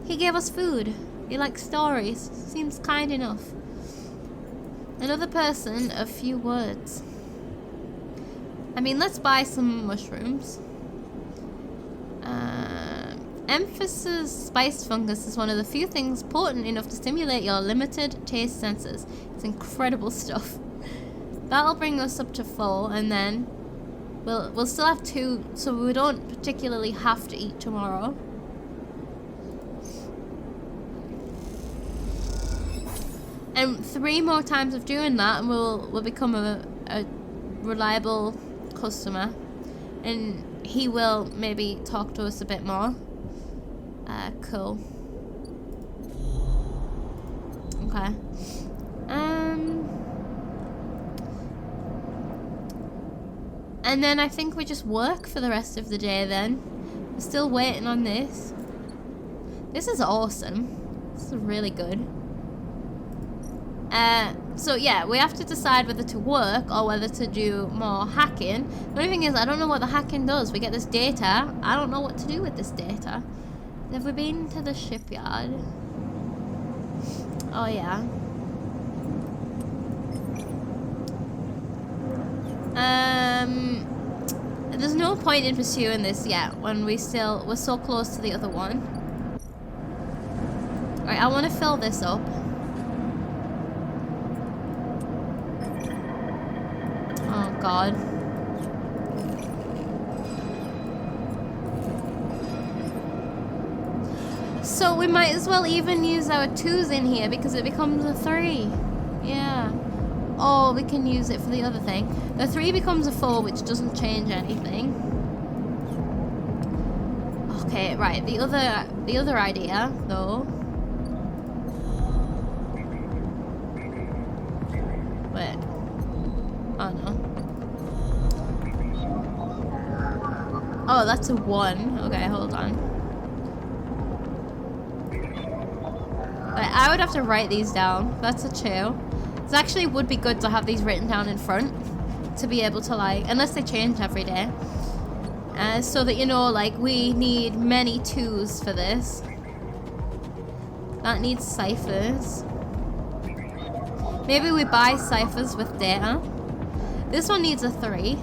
He gave us food. He likes stories. Seems kind enough. Another person, a few words. I mean, let's buy some mushrooms. Emphas's spiced fungus is one of the few things potent enough to stimulate your limited taste senses. It's incredible stuff. That'll bring us up to 4, and then we'll still have 2, so we don't particularly have to eat tomorrow. And 3 more times of doing that, and we'll become a reliable customer, and he will maybe talk to us a bit more. Cool. Okay. And then I think we just work for the rest of the day then. We're still waiting on this. This is awesome. This is really good. So yeah, we have to decide whether to work or whether to do more hacking. The only thing is, I don't know what the hacking does. We get this data. I don't know what to do with this data. Have we been to the shipyard? Oh yeah. There's no point in pursuing this yet when we're so close to the other one. Alright, I want to fill this up. Oh god. So we might as well even use our 2s in here because it becomes a 3. Yeah. Oh, we can use it for the other thing. The 3 becomes a 4, which doesn't change anything. Okay, right. The other idea, though. Wait. Oh no. Oh, that's a 1. Okay, hold on. Wait, I would have to write these down. That's a 2. It actually would be good to have these written down in front to be able to, like, unless they change every day. So that, you know, like, we need many 2s for this. That needs ciphers. Maybe we buy ciphers with data. This one needs a 3.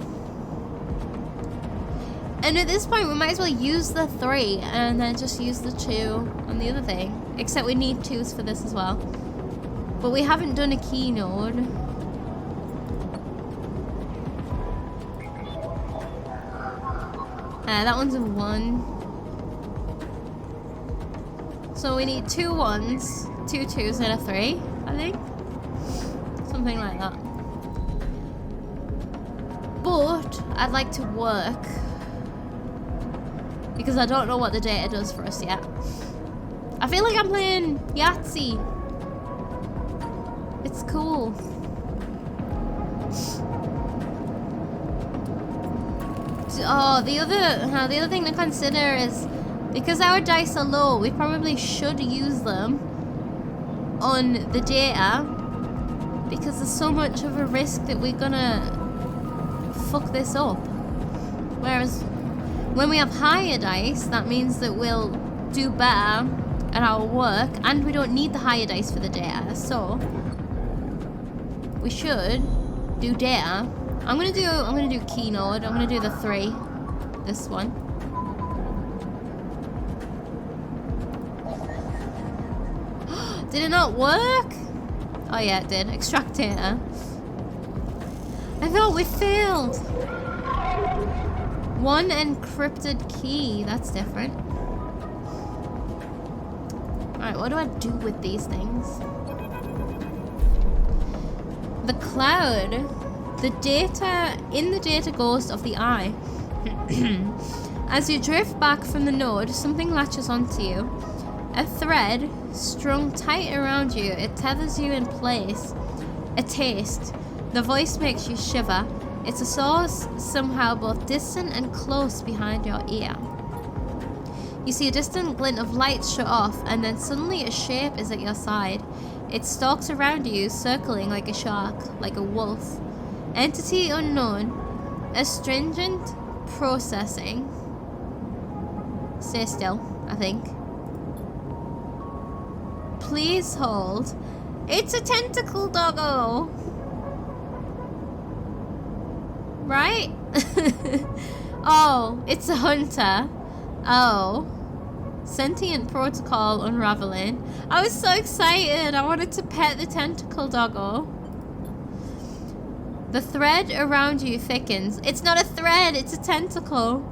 And at this point, we might as well use the 3 and then just use the 2 on the other thing. Except we need 2s for this as well. But we haven't done a key node. That one's a 1. So we need 2 1s, 2 2s, and a 3, I think. Something like that. But I'd like to work. Because I don't know what the data does for us yet. I feel like I'm playing Yahtzee. It's cool. Oh, the other thing to consider is because our dice are low, we probably should use them on the data because there's so much of a risk that we're gonna fuck this up. Whereas when we have higher dice, that means that we'll do better at our work and we don't need the higher dice for the data. So we should do data. I'm gonna do keynote. I'm gonna do the 3. This one. Did it not work? Oh yeah, it did. Extract data. I thought we failed. 1 encrypted key. That's different. Alright, what do I do with these things? The cloud. The data in the data ghost of the eye. As you drift back from the node, something latches onto you. A thread strung tight around you. It tethers you in place. A taste. The voice makes you shiver. It's a source somehow both distant and close behind your ear. You see a distant glint of light shut off, and then suddenly a shape is at your side. It stalks around you, circling like a shark, like a wolf. Entity unknown. Astringent processing. Stay still, I think. Please hold. It's a tentacle doggo. Right? Oh, it's a hunter. Oh. Sentient protocol unraveling. I was so excited. I wanted to pet the tentacle doggo. The thread around you thickens. It's not a thread, it's a tentacle.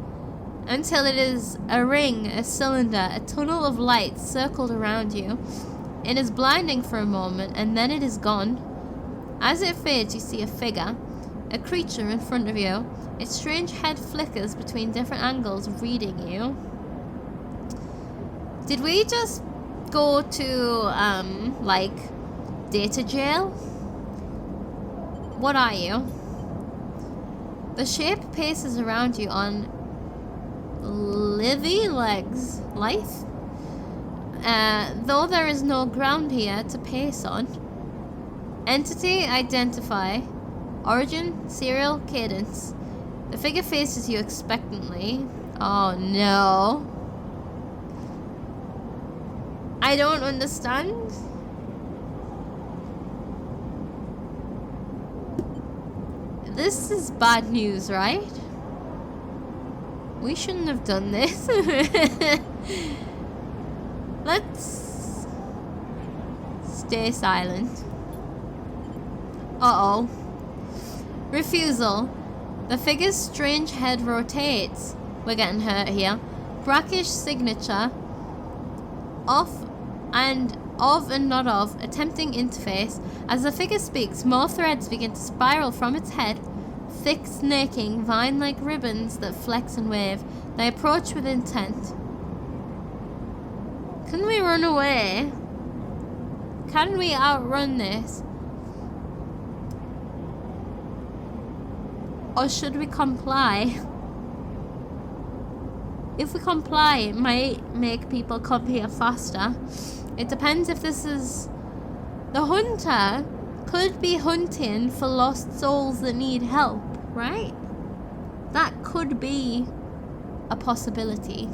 Until it is a ring, a cylinder, a tunnel of light circled around you. It is blinding for a moment, and then it is gone. As it fades, you see a figure, a creature in front of you. Its strange head flickers between different angles, reading you. Did we just go to, like, data jail? What are you? The shape paces around you on livy legs. Life? Though there is no ground here to pace on. Entity identify. Origin, serial, cadence. The figure faces you expectantly. Oh no. I don't understand. This is bad news, right? We shouldn't have done this. Let's stay silent. Uh-oh. Refusal. The figure's strange head rotates. We're getting hurt here. Brackish signature. Of and not of. Attempting interface. As the figure speaks, more threads begin to spiral from its head. Thick, snaking, vine-like ribbons that flex and wave. They approach with intent. Can we run away? Can we outrun this? Or should we comply? If we comply, it might make people come here faster. It depends if this is... The hunter could be hunting for lost souls that need help, right? That could be a possibility.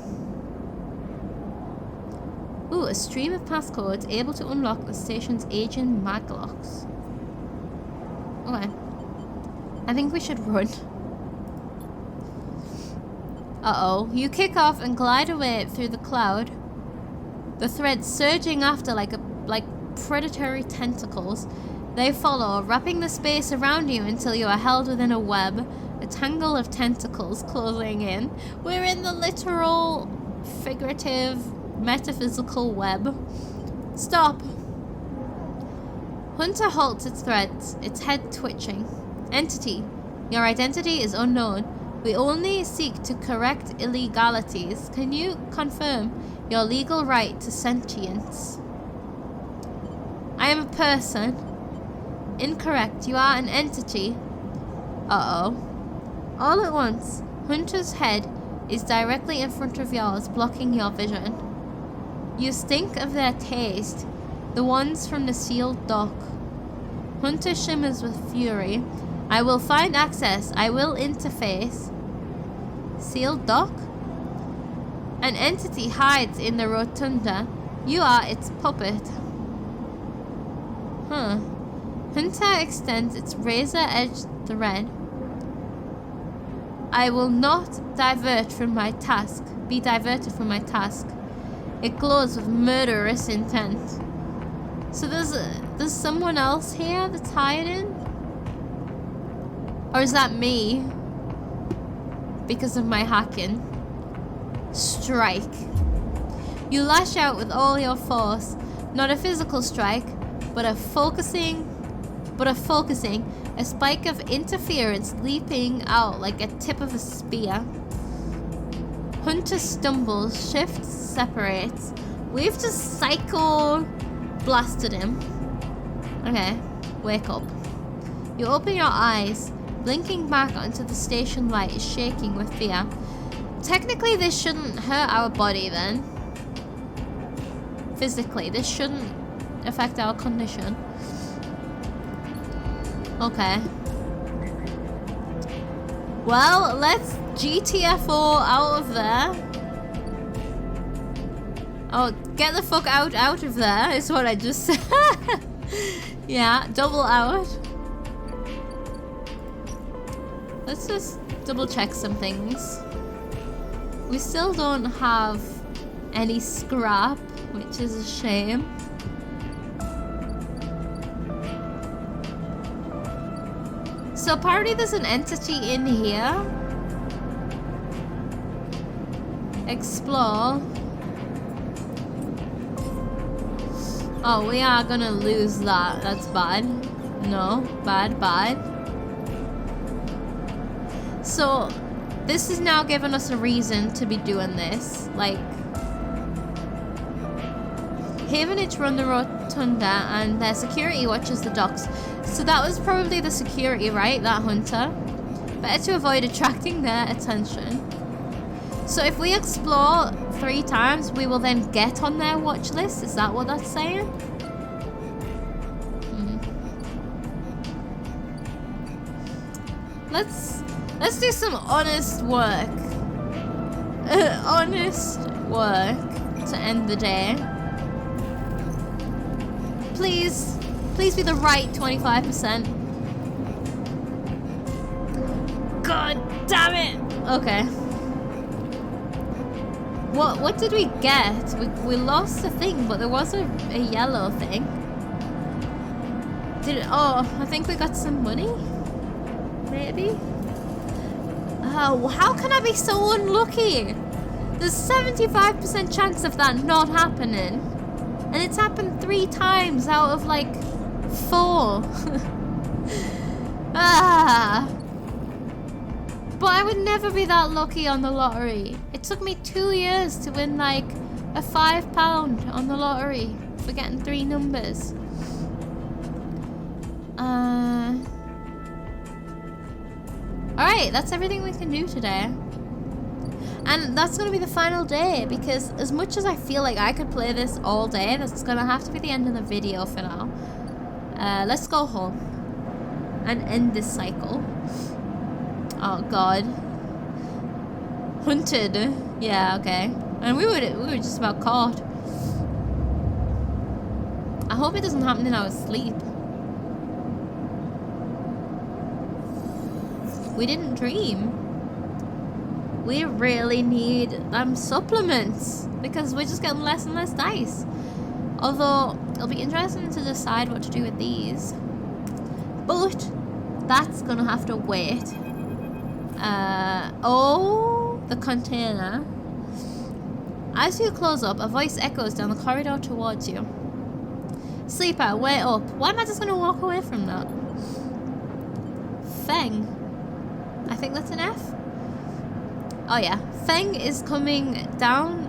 Ooh, a stream of passcodes able to unlock the station's aging maglocks. Okay. I think we should run. Uh-oh. You kick off and glide away through the cloud. The threads surging after like predatory tentacles. They follow, wrapping the space around you until you are held within a web. A tangle of tentacles closing in. We're in the literal, figurative, metaphysical web. Stop. Hunter halts its threads, its head twitching. Entity. Your identity is unknown. We only seek to correct illegalities. Can you confirm your legal right to sentience? I am a person. Incorrect. You are an entity. Uh-oh. All at once, Hunter's head is directly in front of yours, blocking your vision. You stink of their taste, the ones from the sealed dock. Hunter shimmers with fury. I will find access. I will interface. Sealed dock? An entity hides in the rotunda. You are its puppet. Huh. Hunter extends its razor-edged thread. I will not be diverted from my task. It glows with murderous intent. So there's someone else here that's hiding? Or is that me? Because of my hacking. Strike. You lash out with all your force. Not a physical strike, but a focusing, a spike of interference leaping out like a tip of a spear. Hunter stumbles, shifts, separates. We've just psycho blasted him. Okay, wake up. You open your eyes. Blinking back onto the station light is shaking with fear. Technically, this shouldn't hurt our body then. Physically, this shouldn't affect our condition. Okay. Well, let's GTFO out of there. Oh, get the fuck out of there is what I just said. Yeah, double out. Let's just double check some things. We still don't have any scrap, which is a shame. So apparently there's an entity in here. Explore. Oh, we are gonna lose that. That's bad. No, bad. So, this is now giving us a reason to be doing this. Like, Havenage run the rotunda and their security watches the docks. So that was probably the security, right? That hunter. Better to avoid attracting their attention. So if we explore 3 times, we will then get on their watch list. Is that what that's saying? Let's do some honest work. Honest work to end the day. Please be the right 25%. God damn it! Okay. What did we get? We lost a thing, but there was a yellow thing. Oh, I think we got some money? Maybe? Oh, how can I be so unlucky? There's 75% chance of that not happening. And it's happened 3 times out of like 4. But I would never be that lucky on the lottery. It took me 2 years to win like a £5 on the lottery for getting 3 numbers. Alright, that's everything we can do today. And that's going to be the final day, because as much as I feel like I could play this all day, that's going to have to be the end of the video for now. Let's go home and end this cycle. Oh god. Hunted. Yeah, okay. And we were just about caught. I hope it doesn't happen in our sleep. We didn't dream. We really need supplements, because we're just getting less and less dice. Although it'll be interesting to decide what to do with these, but that's gonna have to wait. Oh, the container. As you close up, a voice echoes down the corridor towards you. Sleeper, wait up. Why am I just gonna walk away from that? Feng. I think that's an F. Oh yeah, Feng is coming down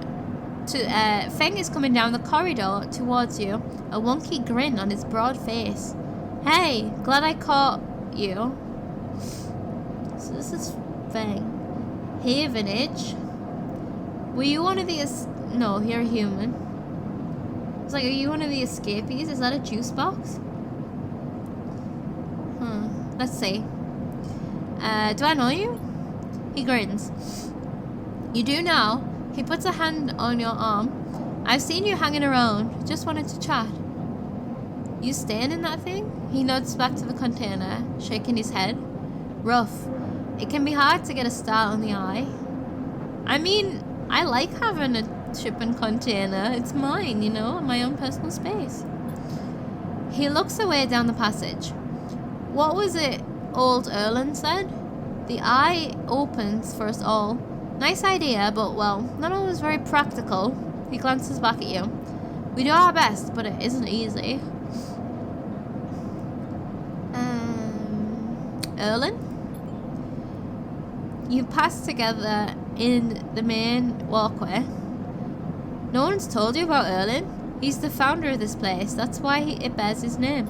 the corridor towards you, a wonky grin on his broad face. Hey, glad I caught you. So this is Feng. Havenage. Were you one of the no, you're a human. It's like, are you one of the escapees? Is that a juice box? Let's see. Do I know you? He grins. You do now. He puts a hand on your arm. I've seen you hanging around. Just wanted to chat. You staying in that thing? He nods back to the container, shaking his head. Rough. It can be hard to get a start on the eye. I mean, I like having a shipping container. It's mine, you know, my own personal space. He looks away down the passage. What was it old Erlin said? The eye opens for us all. Nice idea, but well, not always very practical. He glances back at you. We do our best, but it isn't easy. Erlin? You pass together in the main walkway. No one's told you about Erlin. He's the founder of this place. That's why it bears his name.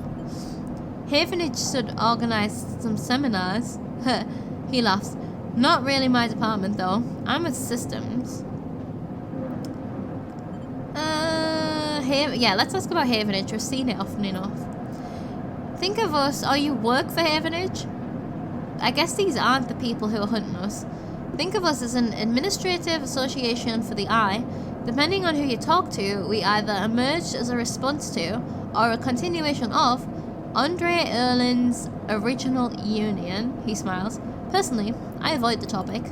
Havenage should organize some seminars. He laughs. Not really my department, though. I'm with systems. Yeah, let's ask about Havenage. We've seen it often enough. Think of us, or you work for Havenage? I guess these aren't the people who are hunting us. Think of us as an administrative association for the Eye. Depending on who you talk to, we either emerge as a response to, or a continuation of, Andre Erlin's original union. He smiles. Personally, I avoid the topic.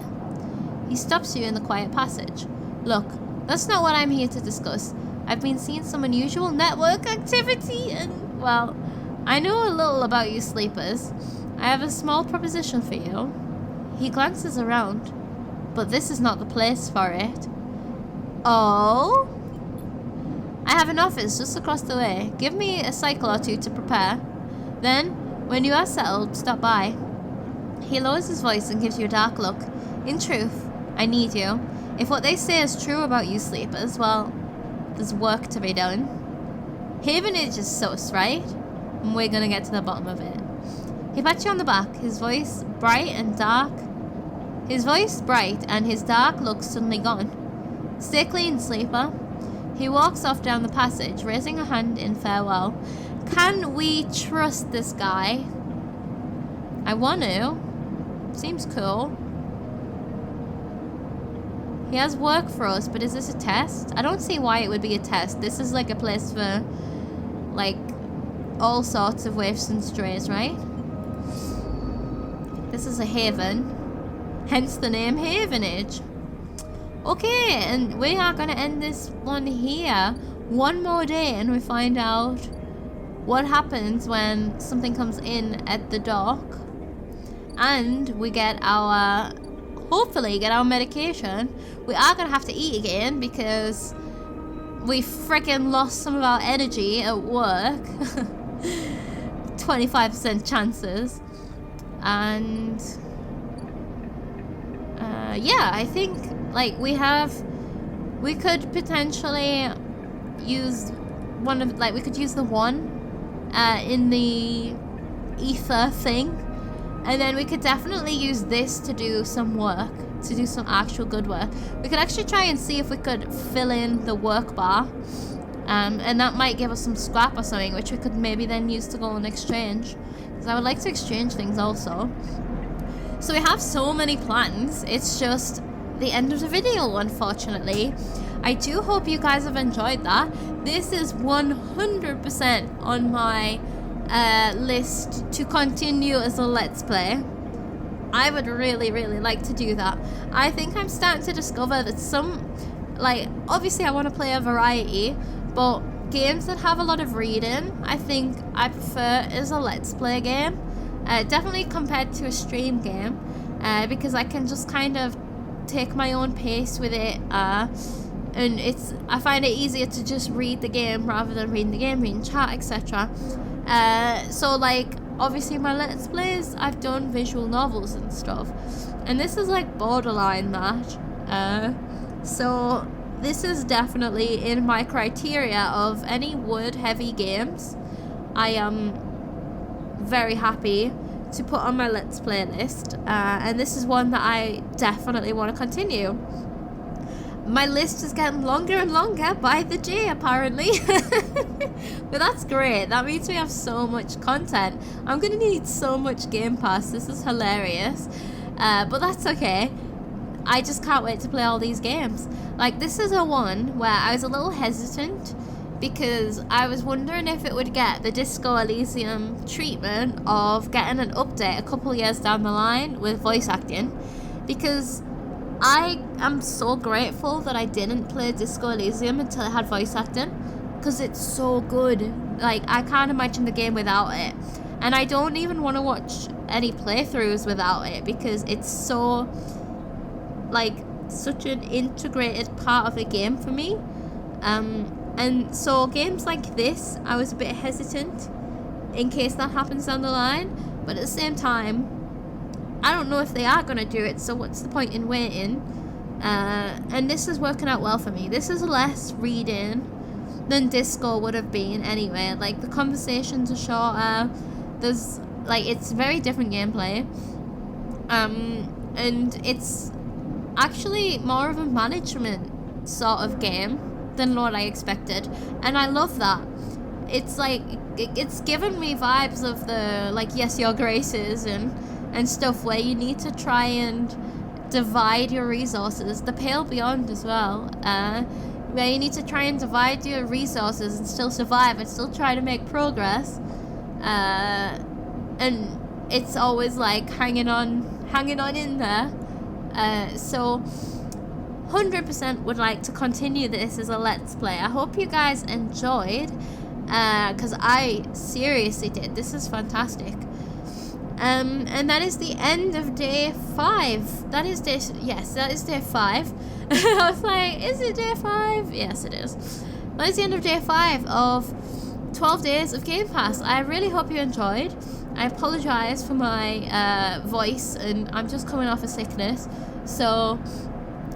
He stops you in the quiet passage. Look, that's not what I'm here to discuss. I've been seeing some unusual network activity and, well, I know a little about you sleepers. I have a small proposition for you. He glances around, but this is not the place for it. Oh? I have an office just across the way. Give me a cycle or two to prepare. Then, when you are settled, stop by. He lowers his voice and gives you a dark look. In truth, I need you. If what they say is true about you sleepers, well, there's work to be done. Havenage is sus, right? And we're gonna get to the bottom of it. He pats you on the back, his voice bright and dark. His voice bright and his dark look suddenly gone. Stay clean, sleeper. He walks off down the passage, raising a hand in farewell. Can we trust this guy? I want to. Seems cool. He has work for us, but is this a test? I don't see why it would be a test. This is like a place for, like, all sorts of waifs and strays, right? This is a haven. Hence the name Havenage. Okay, and we are going to end this one here. One more day and we find out what happens when something comes in at the dock. And we get our... hopefully get our medication. We are going to have to eat again because we freaking lost some of our energy at work. 25% chances. And yeah, I think like we could potentially use one of, like, we could use the one in the ether thing. And then we could definitely use this to do some work. to do some actual good work. We could actually try and see if we could fill in the work bar. And that might give us some scrap or something, which we could maybe then use to go on exchange. Because I would like to exchange things also. So we have so many plans. It's just the end of the video, unfortunately. I do hope you guys have enjoyed that. This is 100% on my list to continue as a Let's Play. I would really, really like to do that. I think I'm starting to discover that some, like, obviously I want to play a variety, but games that have a lot of reading, I think I prefer as a Let's Play game. Definitely compared to a stream game, because I can just kind of take my own pace with it, and I find it easier to just read the game rather than reading the game, reading chat, etc. So like, obviously my Let's Plays, I've done visual novels and stuff, and this is like borderline that. So this is definitely in my criteria of any word heavy games. I am very happy to put on my Let's Play list, and this is one that I definitely want to continue. My list is getting longer and longer by the day, apparently. But that's great. That means we have so much content. I'm going to need so much Game Pass. This is hilarious. But that's okay. I just can't wait to play all these games. Like, this is a one where I was a little hesitant because I was wondering if it would get the Disco Elysium treatment of getting an update a couple years down the line with voice acting, because I am so grateful that I didn't play Disco Elysium until it had voice acting, because it's so good. Like, I can't imagine the game without it, and I don't even want to watch any playthroughs without it, because it's so, like, such an integrated part of the game for me. And so games like this, I was a bit hesitant in case that happens down the line, but at the same time, I don't know if they are going to do it, so what's the point in waiting? And this is working out well for me. This is less reading than Disco would have been anyway. Like, the conversations are shorter. There's, like, it's very different gameplay. And it's actually more of a management sort of game than what I expected. And I love that. It's like, it's given me vibes of the, like, Yes Your Graces and stuff where you need to try and divide your resources. The Pale Beyond as well, where you need to try and divide your resources and still survive and still try to make progress. And it's always like hanging on in there. So 100% would like to continue this as a Let's Play. I hope you guys enjoyed, because I seriously did. This is fantastic. And that is the end of day 5. That is day 5. I was like, is it day 5? Yes, it is. That is the end of day 5 of 12 days of Game Pass. I really hope you enjoyed. I apologize for my voice, and I'm just coming off a sickness, so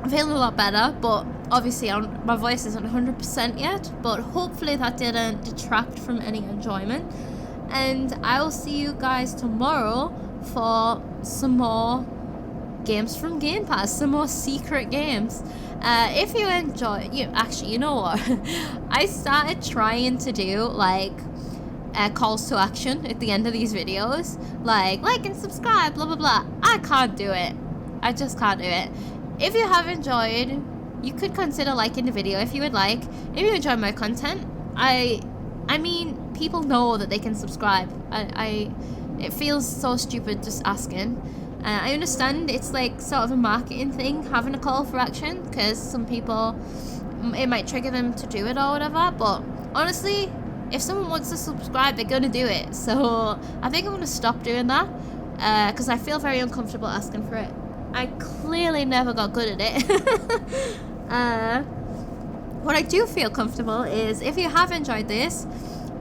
I'm feeling a lot better, but obviously my voice isn't 100% yet, but hopefully that didn't detract from any enjoyment. And I will see you guys tomorrow for some more games from Game Pass, some more secret games. If you enjoy, you know what? I started trying to do like calls to action at the end of these videos, like and subscribe, blah blah blah. I can't do it. I just can't do it. If you have enjoyed, you could consider liking the video if you would like. If you enjoy my content, I mean, people know that they can subscribe. It feels so stupid just asking. I understand it's like sort of a marketing thing, having a call for action, because some people, it might trigger them to do it or whatever, but honestly, if someone wants to subscribe, they're gonna do it. So I think I'm gonna stop doing that, because I feel very uncomfortable asking for it. I clearly never got good at it. What I do feel comfortable is, if you have enjoyed this,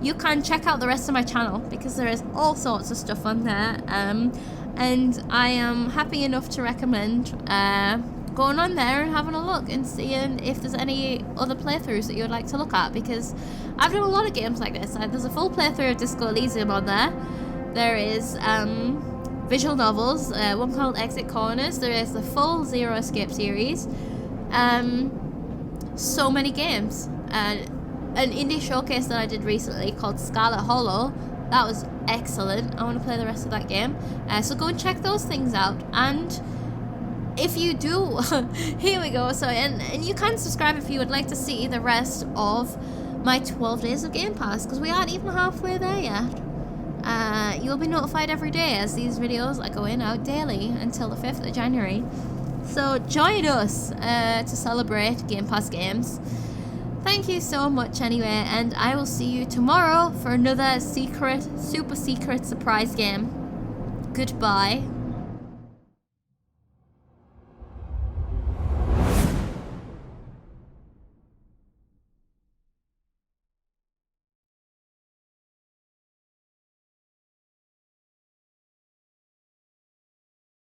you can check out the rest of my channel, because there is all sorts of stuff on there, and I am happy enough to recommend going on there and having a look and seeing if there's any other playthroughs that you would like to look at, because I've done a lot of games like this. There's a full playthrough of Disco Elysium on there. There is visual novels, one called Exit Corners. There is the full Zero Escape series. So many games. An indie showcase that I did recently called Scarlet Hollow. That was excellent. I want to play the rest of that game. So go and check those things out. And if you do, here we go. So and you can subscribe if you would like to see the rest of my 12 days of Game Pass, because we aren't even halfway there yet. You'll be notified every day as these videos are going out daily until the 5th of January. So join us to celebrate Game Pass games. Thank you so much anyway, and I will see you tomorrow for another super secret surprise game. Goodbye.